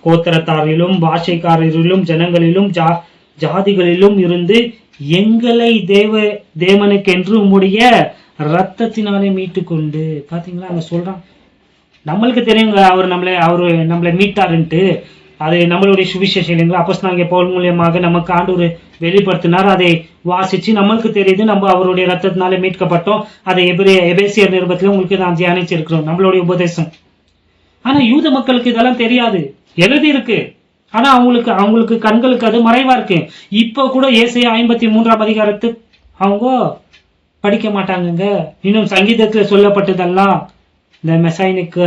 கோத்திரத்தாரிலும் பாஷைக்காரரிலும் ஜனங்களிலும் ஜாதிகளிலும் இருந்து எங்களை தேவனுக்கென்று உம்முடைய ரத்தத்தினாலே மீட்டு கொண்டு. பாத்தீங்களா? அங்க சொல்றாங்க. நம்மளுக்கு தெரியுங்க அவர் நம்மளை மீட்டாருன்ட்டு. அது நம்மளுடைய சுவிசேஷம் இல்லைங்களா? அப்போஸ்தலனாகிய பவுல் மூலியமாக நமக்கு ஆண்டவர் வெளிப்படுத்தினார். அதை வாசிச்சு நம்மளுக்கு தெரியுது நம்ம அவருடைய ரத்தத்தினால மீட்கப்பட்டோம். அதை எபேசியர் நிருபத்துல உங்களுக்கு நான் தியானிச்சிருக்கிறோம், நம்மளுடைய உபதேசம். ஆனா யூத மக்களுக்கு இதெல்லாம் தெரியாது. எழுதி இருக்கு, ஆனா அவங்களுக்கு கண்களுக்கு அது மறைவா இருக்கு. இப்ப கூட ஏசாயா 53ஆம் அதிகாரத்து அவங்க படிக்க மாட்டாங்க. இன்னும் சங்கீதத்துல சொல்லப்பட்டதெல்லாம் இந்த மெசைனிக்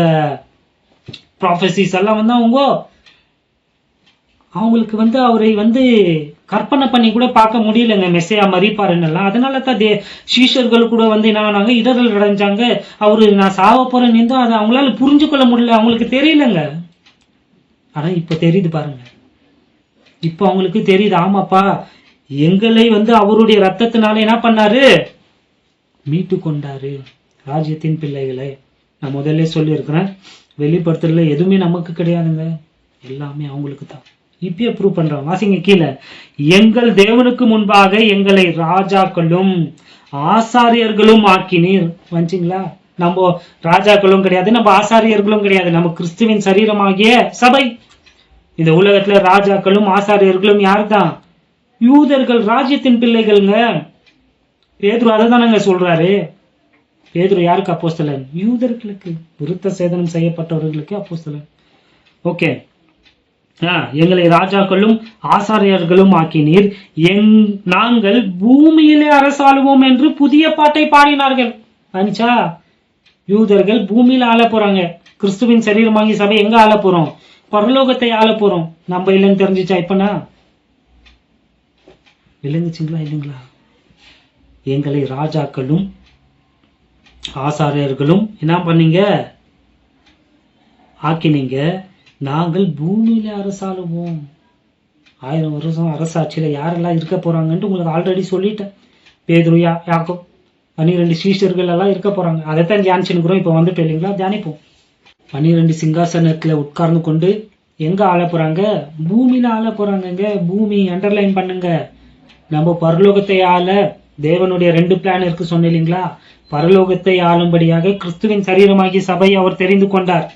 ப்ராஃபசிஸ் எல்லாம் வந்து அவங்களுக்கு வந்து அவரை வந்து கற்பனை பண்ணி கூட பார்க்க முடியலங்க. மெசையா மறிப்பாருன்னு எல்லாம். அதனால தான் சீஷர்கள் கூட வந்து என்ன ஆனாங்க, இடர்கள் அடைஞ்சாங்க. அவரு நான் சாவ போறேன்னு இருந்தோம், அதை அவங்களால புரிஞ்சு கொள்ள முடியல, அவங்களுக்கு தெரியலங்க. ஆனா இப்ப தெரியுது பாருங்க. இப்ப அவங்களுக்கு தெரியுது, ஆமாப்பா எங்களை வந்து அவருடைய ரத்தத்தினால என்ன பண்ணாரு? மீட்டு கொண்டாரு, ராஜ்யத்தின் பிள்ளைகளை. நான் முதல்ல சொல்லி இருக்கிறேன், வெளிப்படுத்துறதுல எதுவுமே நமக்கு கிடையாதுங்க, எல்லாமே அவங்களுக்கு தான். இப்பயே ப்ரூவ் பண்றோம். வாசிங்க கீழே. எங்கள் தேவனுக்கு முன்பாக எங்களை ராஜாக்களும் ஆசாரியர்களும் ஆக்கினீர். வந்துச்சிங்களா? நம்ம ராஜாக்களும் கிடையாது, நம்ம ஆசாரியர்களும் கிடையாது, நம்ம கிறிஸ்துவின் சரீரமாகிய சபை. இந்த உலகத்துல ராஜாக்களும் ஆசாரியர்களும் யார் தான்? யூதர்கள், ராஜ்யத்தின் பிள்ளைகள்ங்க. பேதுரு அதை தானங்க சொல்றாரு. பேதுரு யாருக்கு அப்போஸ்தலன்? யூதர்களுக்கு, விருத்த சேதனம் செய்யப்பட்டவர்களுக்கு அப்போஸ்தலன். ஓகே. எங்களை ராஜாக்களும் ஆசாரியர்களும் ஆக்கினீர், நாங்கள் பூமியிலே அரசாளுவோம் என்று புதிய பாட்டை பாடினார்கள். அனிச்சா, யூதர்கள் பூமியில ஆள போறாங்க. கிறிஸ்துவின் சரீரமாகி சபை எங்க ஆள போறோம்? பரலோகத்தை ஆள போறோம். நம்ம இல்லைன்னு தெரிஞ்சிச்சா? இப்பனா விளங்குச்சுங்களா இல்லைங்களா? எங்களை ராஜாக்களும் ஆசாரியர்களும் என்ன பண்ணீங்க? ஆக்கினீங்க, நாங்கள் பூமியில அரசாளுவோம். 1000 வருஷம் அரசாட்சியில யாரெல்லாம் இருக்க போறாங்கன்ட்டு உங்களுக்கு ஆல்ரெடி சொல்லிட்டேன். பேதுருயா யாக்கோப் 12 சீஷர்கள் எல்லாம் இருக்க போறாங்க. அதைத்தான் தியானிச்சுக்கிறோம். இப்போ வந்துட்டு இல்லைங்களா, தியானிப்போம். 12 சிங்காசனத்துல உட்கார்ந்து கொண்டு எங்க ஆள போறாங்க? பூமியில ஆள போறாங்க. பூமி அண்டர்லைன் பண்ணுங்க. நம்ம பரலோகத்தை ஆள தேவனுடைய 2 பிளான் இருக்கு சொன்ன இல்லைங்களா. பரலோகத்தை ஆளும்படியாக கிறிஸ்துவின் சரீரமாகி சபையை அவர் தெரிந்து கொண்டார்.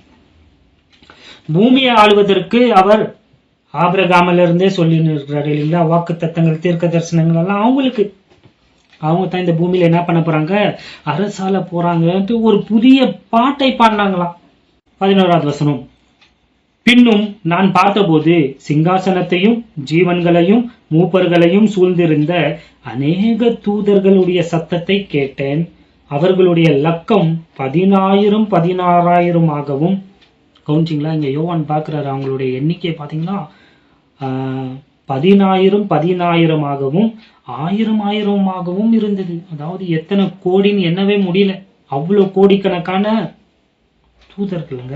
பூமியை ஆளுவதற்கு அவர் ஆபிரகாமில இருந்தே சொல்லி இருக்கிறார் இல்லைங்களா. வாக்கு தத்தங்கள், தீர்க்க தரிசனங்கள் எல்லாம் அவங்க தான் இந்த பூமியில என்ன பண்ண போறாங்க? அரசால போறாங்கன்ட்டு ஒரு புதிய பாட்டை பாடினாங்களாம். 11வது வசனம். பின்னும் நான் பார்த்தபோது சிங்காசனத்தையும் ஜீவன்களையும் மூப்பர்களையும் சூழ்ந்திருந்த அநேக தூதர்களுடைய சத்தத்தை கேட்டேன். அவர்களுடைய லக்கம் 10,000 கவுன்சிங்களா. இங்க யோவான் பார்க்கிறாரு, அவங்களுடைய எண்ணிக்கை பார்த்தீங்கன்னா 10,000 10,000 இருந்தது. அதாவது எத்தனை கோடின்னு எண்ணவே முடியல, அவ்வளவு கோடிக்கணக்கான தூதர்களுங்க.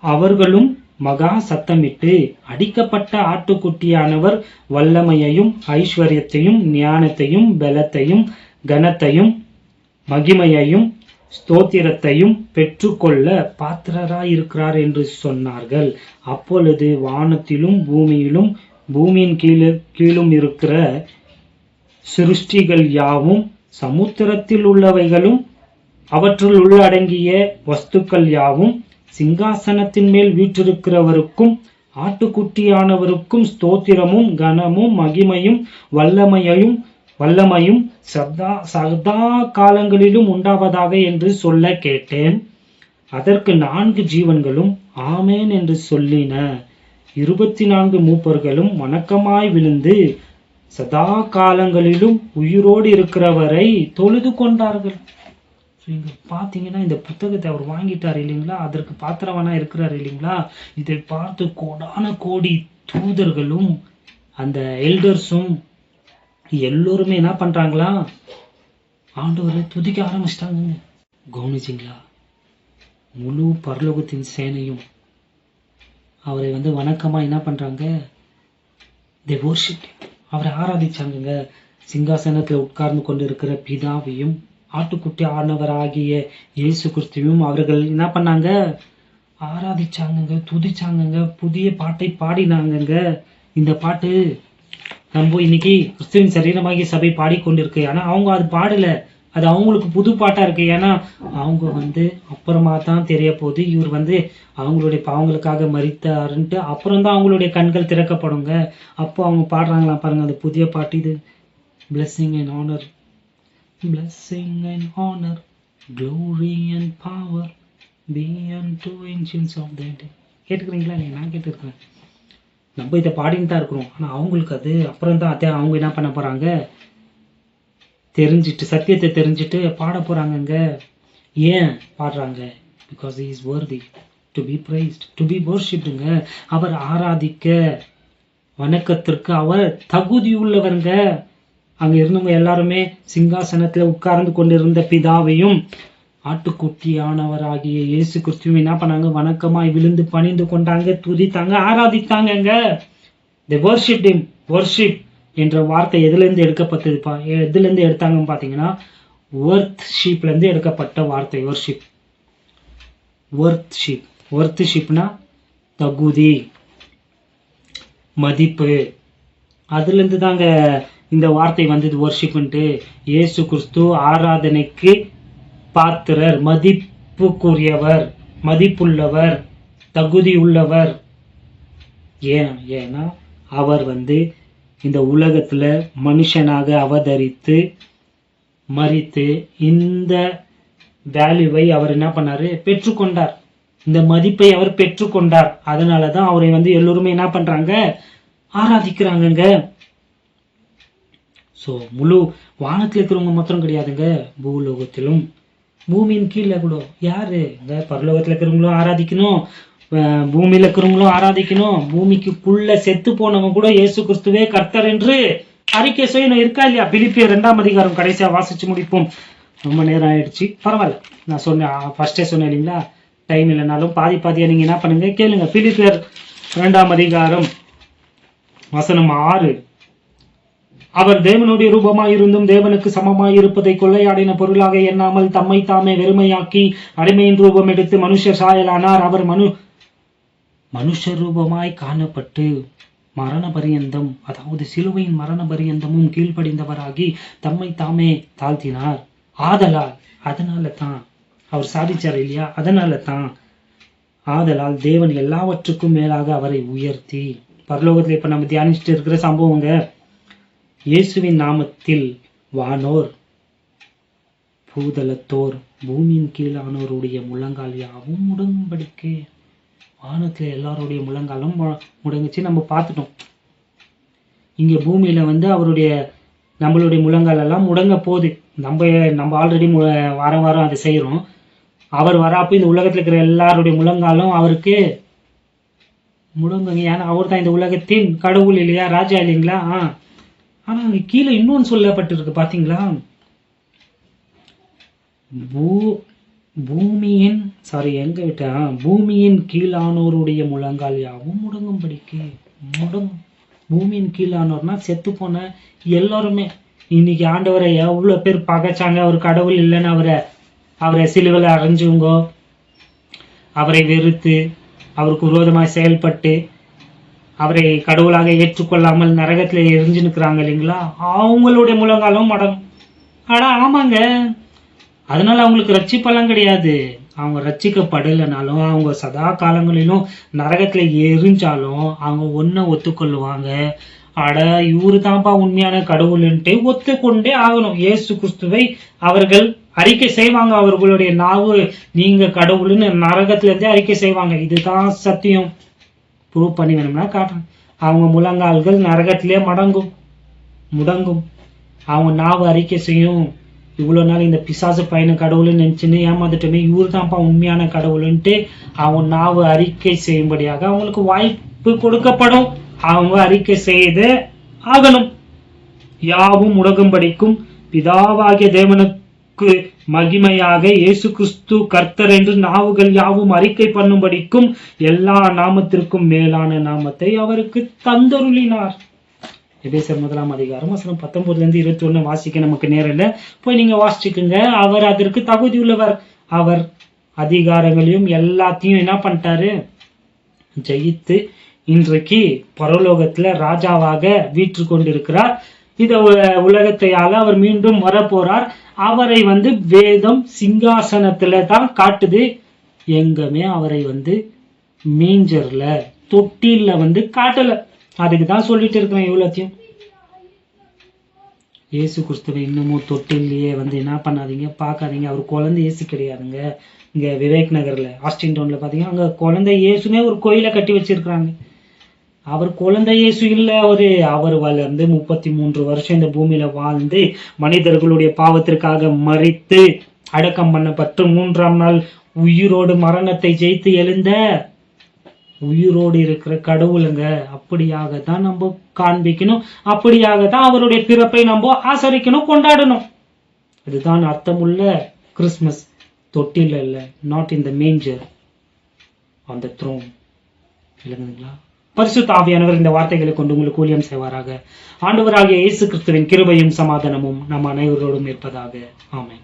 அவர்களும் மகா சத்தமிட்டு, அடிக்கப்பட்ட ஆட்டுக்குட்டியானவர் வல்லமையையும் ஐஸ்வர்யத்தையும் ஞானத்தையும் பலத்தையும் கனத்தையும் மகிமையையும் ஸ்தோத்திரத்தையும் பெற்றுக்கொள்ள பாத்திரராயிருக்கிறார் என்று சொன்னார்கள். அப்பொழுது வானத்திலும் பூமியிலும் பூமியின் கீழும் இருக்கிற சிருஷ்டிகள் யாவும், சமுத்திரத்தில் உள்ளவைகளும் அவற்றுள் உள்ளடங்கிய வஸ்துக்கள் யாவும், சிங்காசனத்தின் மேல் வீற்றிருக்கிறவருக்கும் ஆட்டுக்குட்டியானவருக்கும் ஸ்தோத்திரமும் கனமும் மகிமையும் வல்லமையும் சதா காலங்களிலும் உண்டாவதாக என்று சொல்ல கேட்டேன். அதற்கு 4 ஜீவன்களும் ஆமேன் என்று சொல்லின. 24 மூப்பர்களும் வணக்கமாய் விழுந்து சதா காலங்களிலும் உயிரோடு இருக்கிறவரை தொழுது கொண்டார்கள். இங்க பாத்தீங்கன்னா இந்த புத்தகத்தை அவர் வாங்கிட்டார் இல்லைங்களா, அதற்கு பாத்திரவனா இருக்கிறார் இல்லைங்களா. இதை பார்த்து கோடான கோடி தூதர்களும் அந்த எல்டர்ஸும் எல்லோருமே என்ன பண்றாங்களா? ஆண்டவரை துதிக்க ஆரம்பிச்சிட்டாங்க. கவனிச்சிங்களா? முழு பரலோகத்தின் சேனையும் அவரை வணக்கமா என்ன பண்றாங்க? they worship, அவரை ஆராதிச்சாங்க. சிங்காசனத்தில் உட்கார்ந்து கொண்டிருக்கிற பிதாவையும் ஆட்டுக்குட்டி ஆனவராகிய இயேசு கிறிஸ்துவையும் அவர்கள் என்ன பண்ணாங்க? ஆராதிச்சாங்க, துதிச்சாங்க, புதிய பாட்டை பாடினாங்க. இந்த பாட்டு நம்ம இன்னைக்கு கிறிஸ்துவின் சரீரமாகிய சபை பாடிக்கொண்டிருக்கு. ஆனா அவங்க அது பாடல, அது அவங்களுக்கு புது பாட்டா இருக்கு. ஏன்னா அவங்க அப்புறமா தான் தெரிய போகுது இவர் அவங்களுடைய பாவங்களுக்காக மரித்தாருன்ட்டு. அப்புறம் தான் அவங்களுடைய கண்கள் திறக்கப்படுங்க. அப்போ அவங்க பாடுறாங்களாம் பாருங்க, அந்த புதிய பாட்டு இது. blessing and honor, glory and power be unto ancients of the day. கேட்டுக்கிறீங்களா? நான் கேட்டுருக்கேன். நம்ம இதை பாடின்னு தான் இருக்கிறோம். ஆனா அவங்களுக்கு அது அப்புறம் தான் அவங்க என்ன பண்ண போறாங்க? சத்தியத்தை தெரிஞ்சுட்டு பாட போறாங்க. ஏன் பாடுறாங்க? because he is worthy to be praised, to be worshipped. அவர் ஆராதிக்க, வணக்கத்திற்கு அவர் தகுதி உள்ளவருங்க. அங்க இருந்தவங்க எல்லாருமே சிங்காசனத்துல உட்கார்ந்து கொண்டிருந்த பிதாவையும் ஆட்டுக்குட்டியானவராகிய இயேசு கிறிஸ்துவையும் என்ன பண்ணாங்க? வணக்கமாய் விழுந்து பணிந்து கொண்டாங்க, துதித்தாங்க, ஆராதித்தாங்க. they worshipped him. worship என்ற வார்த்தை எதுல இருந்து எடுக்கப்பட்டதுப்பா? எதுல இருந்து எடுத்தாங்கன்னு பாத்தீங்கன்னா worthshipல இருந்து எடுக்கப்பட்ட வார்த்தை worship. worthshipனா தகுதி, மதிப்பு. அதுல இருந்து தாங்க இந்த வார்த்தை வந்தது worshipன்ட்டு. இயேசு கிறிஸ்து ஆராதனைக்கு பாத்திரர், மதிப்புக்குரியவர், மதிப்புள்ளவர், தகுதி உள்ளவர். ஏன்னா அவர் இந்த உலகத்துல மனுஷனாக அவதரித்து மரித்து இந்த வேல்யூவை அவர் என்ன பண்ணாரு? பெற்றுக்கொண்டார். இந்த மதிப்பை அவர் பெற்றுக்கொண்டார். அதனாலதான் அவரை எல்லோருமே என்ன பண்றாங்க? ஆராதிக்கிறாங்க. சோ முழு வானத்துல இருக்கிறவங்க மாத்திரம் கிடையாதுங்க, பூலோகத்திலும் பூமியின் கீழே கூட யாரு? பரலோகத்துல இருக்கிறவங்களும் ஆராதிக்கணும், பூமியில இருக்கிறவங்களும் ஆராதிக்கணும். பூமிக்குள்ள செத்து போனவங்க கூட இயேசு கிறிஸ்துவே கர்த்தர் என்று அறிக்கை செய்யணும். இருக்கா இல்லையா? பிலிப்பியர் 2ஆம் அதிகாரம் கடைசியா வாசிச்சு முடிப்போம். ரொம்ப நேரம் ஆயிடுச்சு, பரவாயில்ல. நான் ஃபர்ஸ்டே சொன்னேன் இல்லைங்களா, டைம் இல்லைனாலும் பாதியா நீங்க என்ன பண்ணுங்க, கேளுங்க. பிலிப்பியர் 2ஆம் அதிகாரம் வசனம் 6. அவர் தேவனுடைய ரூபமாயிருந்தும் தேவனுக்கு சமமாயிருப்பதை கொள்ளையாடின பொருளாக எண்ணாமல் தம்மை தாமே வெறுமையாக்கி அடிமையின் ரூபம் எடுத்து மனுஷர் சாயலானார். அவர் மனுஷர் ரூபமாய் காணப்பட்டு மரண பரியந்தம், அதாவது சிலுவையின் மரண பரியந்தமும் கீழ்ப்படிந்தவராகி தம்மை தாமே தாழ்த்தினார். ஆதலால், அதனால தான் அவர் சாதிச்சார் இல்லையா, அதனால தான் ஆதலால் தேவன் எல்லாவற்றுக்கும் மேலாக அவரை உயர்த்தி, பரலோகத்துல இப்ப நம்ம தியானிச்சுட்டு இருக்கிற சம்பவங்க, இயேசுவின் நாமத்தில் வானோர் பூதலத்தோர் பூமியின் கீழானோருடைய முழங்கால் யாவும் முடங்கும்படிக்கு. வானத்துல எல்லாருடைய முழங்காலும் முடங்குச்சு. நம்ம பார்த்துட்டோம். இங்க பூமியில நம்மளுடைய முழங்கால் எல்லாம் முடங்க போகுது. நம்ம ஆல்ரெடி வாரம் வாரம் அதை செய்யறோம். அவர் வராப்ப இந்த உலகத்துல இருக்கிற எல்லாருடைய முழங்காலும் அவருக்கு முடங்குங்க. ஏன்னா அவர் தான் இந்த உலகத்தின் கடவுள் இல்லையா, ராஜா இல்லைங்களா. ஆனா அங்க கீழே இன்னொன்னு சொல்லப்பட்டிருக்கு பாத்தீங்களா, பூமியின் கீழானோருடைய முழங்கால் யாவும் முடங்கும்படிக்கு. பூமியின் கீழானோர்னா செத்து போன எல்லாருமே. இன்னைக்கு ஆண்டவரை எவ்வளவு பேர் பகைச்சாங்க, அவர் கடவுள் இல்லைன்னு அவரை சிலுவையில் அரைஞ்சவங்க, அவரை வெறுத்து அவருக்கு விரோதமாய் செயல்பட்டு அவரை கடவுளாக ஏற்றுக்கொள்ளாமல் நரகத்துல எரிஞ்சு நிற்கிறாங்க இல்லைங்களா, அவங்களுடைய முழங்காலும் மடங்கும். ஆமாங்க, அதனால அவங்களுக்கு ரட்சிப்பெல்லாம் கிடையாது. அவங்க ரட்சிக்கப்படலைனாலும் அவங்க சதா காலங்களிலும் நரகத்துல எரிஞ்சாலும் அவங்க ஒன்ன ஒத்துக்கொள்ளுவாங்க. இவரு தான்ப்பா உண்மையான கடவுள்ன்ட்டு ஒத்துக்கொண்டே ஆகணும். இயேசு கிறிஸ்துவை அவர்கள் அறிக்கை செய்வாங்க. அவர்களுடைய நாவு நீங்க கடவுள்னு நரகத்துல இருந்தே அறிக்கை செய்வாங்க. இதுதான் சத்தியம். ப்ரூவ் பண்ணி வேணும்னா காட்டுறேன். அவங்க முழங்கால்கள் நரகத்திலே முடங்கும். அவங்க நாவு அறிக்கை செய்யும், இவ்வளவு நாள் இந்த பிசாசு பையனை கடவுள்னு நினைச்சுன்னு ஏமாந்துட்டோமே, இவரு தான்ப்பா உண்மையான கடவுள்ன்ட்டு அவங்க நாவு அறிக்கை செய்யும்படியாக அவங்களுக்கு வாய்ப்பு கொடுக்கப்படும். அவங்க அறிக்கை செய்து ஆகணும். யாவும் முடங்கும்படிக்கும் பிதாவாகிய தேவனுக்கு மகிமையாக இயேசு கிறிஸ்து கர்த்தர் என்று நாவுகள் யாவும் அறிக்கை பண்ணும்படிக்கும் எல்லா நாமத்திற்கும் மேலான நாமத்தை அவருக்கு தந்தருளினார். எபேசியர் 1 அதிகாரம் வசனம் 19-21 வாசிக்க நமக்கு நேரம் இல்லை, போய் நீங்க வாசிச்சுக்குங்க. அவர் அதற்கு தகுதி உள்ளவர். அவர் அதிகாரங்களையும் எல்லாத்தையும் என்ன பண்ணிட்டாரு, ஜெயித்து இன்றைக்கு பரலோகத்துல ராஜாவாக வீற்று கொண்டிருக்கிறார். இந்த உலகத்தையால அவர் மீண்டும் வரப்போறார். அவரை வேதம் சிங்காசனத்துல தான் காட்டுது. எங்கமே அவரை மேஞ்சர்ல தொட்டில காட்டல. அதுக்கு தான் சொல்லிட்டு இருக்கிறேன் இவ்வளத்தையும். இயேசு கிறிஸ்துவை இன்னமும் தொட்டிலேயே என்ன பண்ணாதீங்க, பார்க்காதீங்க. அவர் குழந்தை இயேசு கிடையாதுங்க. இங்க விவேக் நகர்ல ஆஸ்டின் டவுன்ல பாத்தீங்கன்னா அங்க குழந்தை இயேசுனே ஒரு கோயிலை கட்டி வச்சிருக்கிறாங்க. அவர் குழந்தை இயேசு இல்ல. அவர் வளர்ந்து 33 வருஷம் இந்த பூமியில வாழ்ந்து மனிதர்களுடைய பாவத்திற்காக மரித்து அடக்கம் பண்ணப்பட்டு 3ஆம் நாள் உயிரோடு மரணத்தை ஜெயித்து எழுந்த உயிரோடு இருக்கிற கடவுளுங்க. அப்படியாகத்தான் நம்ம காண்பிக்கணும். அப்படியாகத்தான் அவருடைய பிறப்பை நம்ம ஆசரிக்கணும், கொண்டாடணும். இதுதான் அர்த்தமுள்ள கிறிஸ்துமஸ். தொட்டில இல்ல, not in the manger, on the throne. இல்லைங்களா? பரிசுத்த ஆவியானவர் இந்த வார்த்தைகளை கொண்டு உங்களுக்கு ஊழியம் செய்வாராக. ஆண்டவராகிய இயேசு கிறிஸ்துவின் கிருபையும் சமாதானமும் நம் அனைவரோடும் இருப்பதாக. ஆமென்.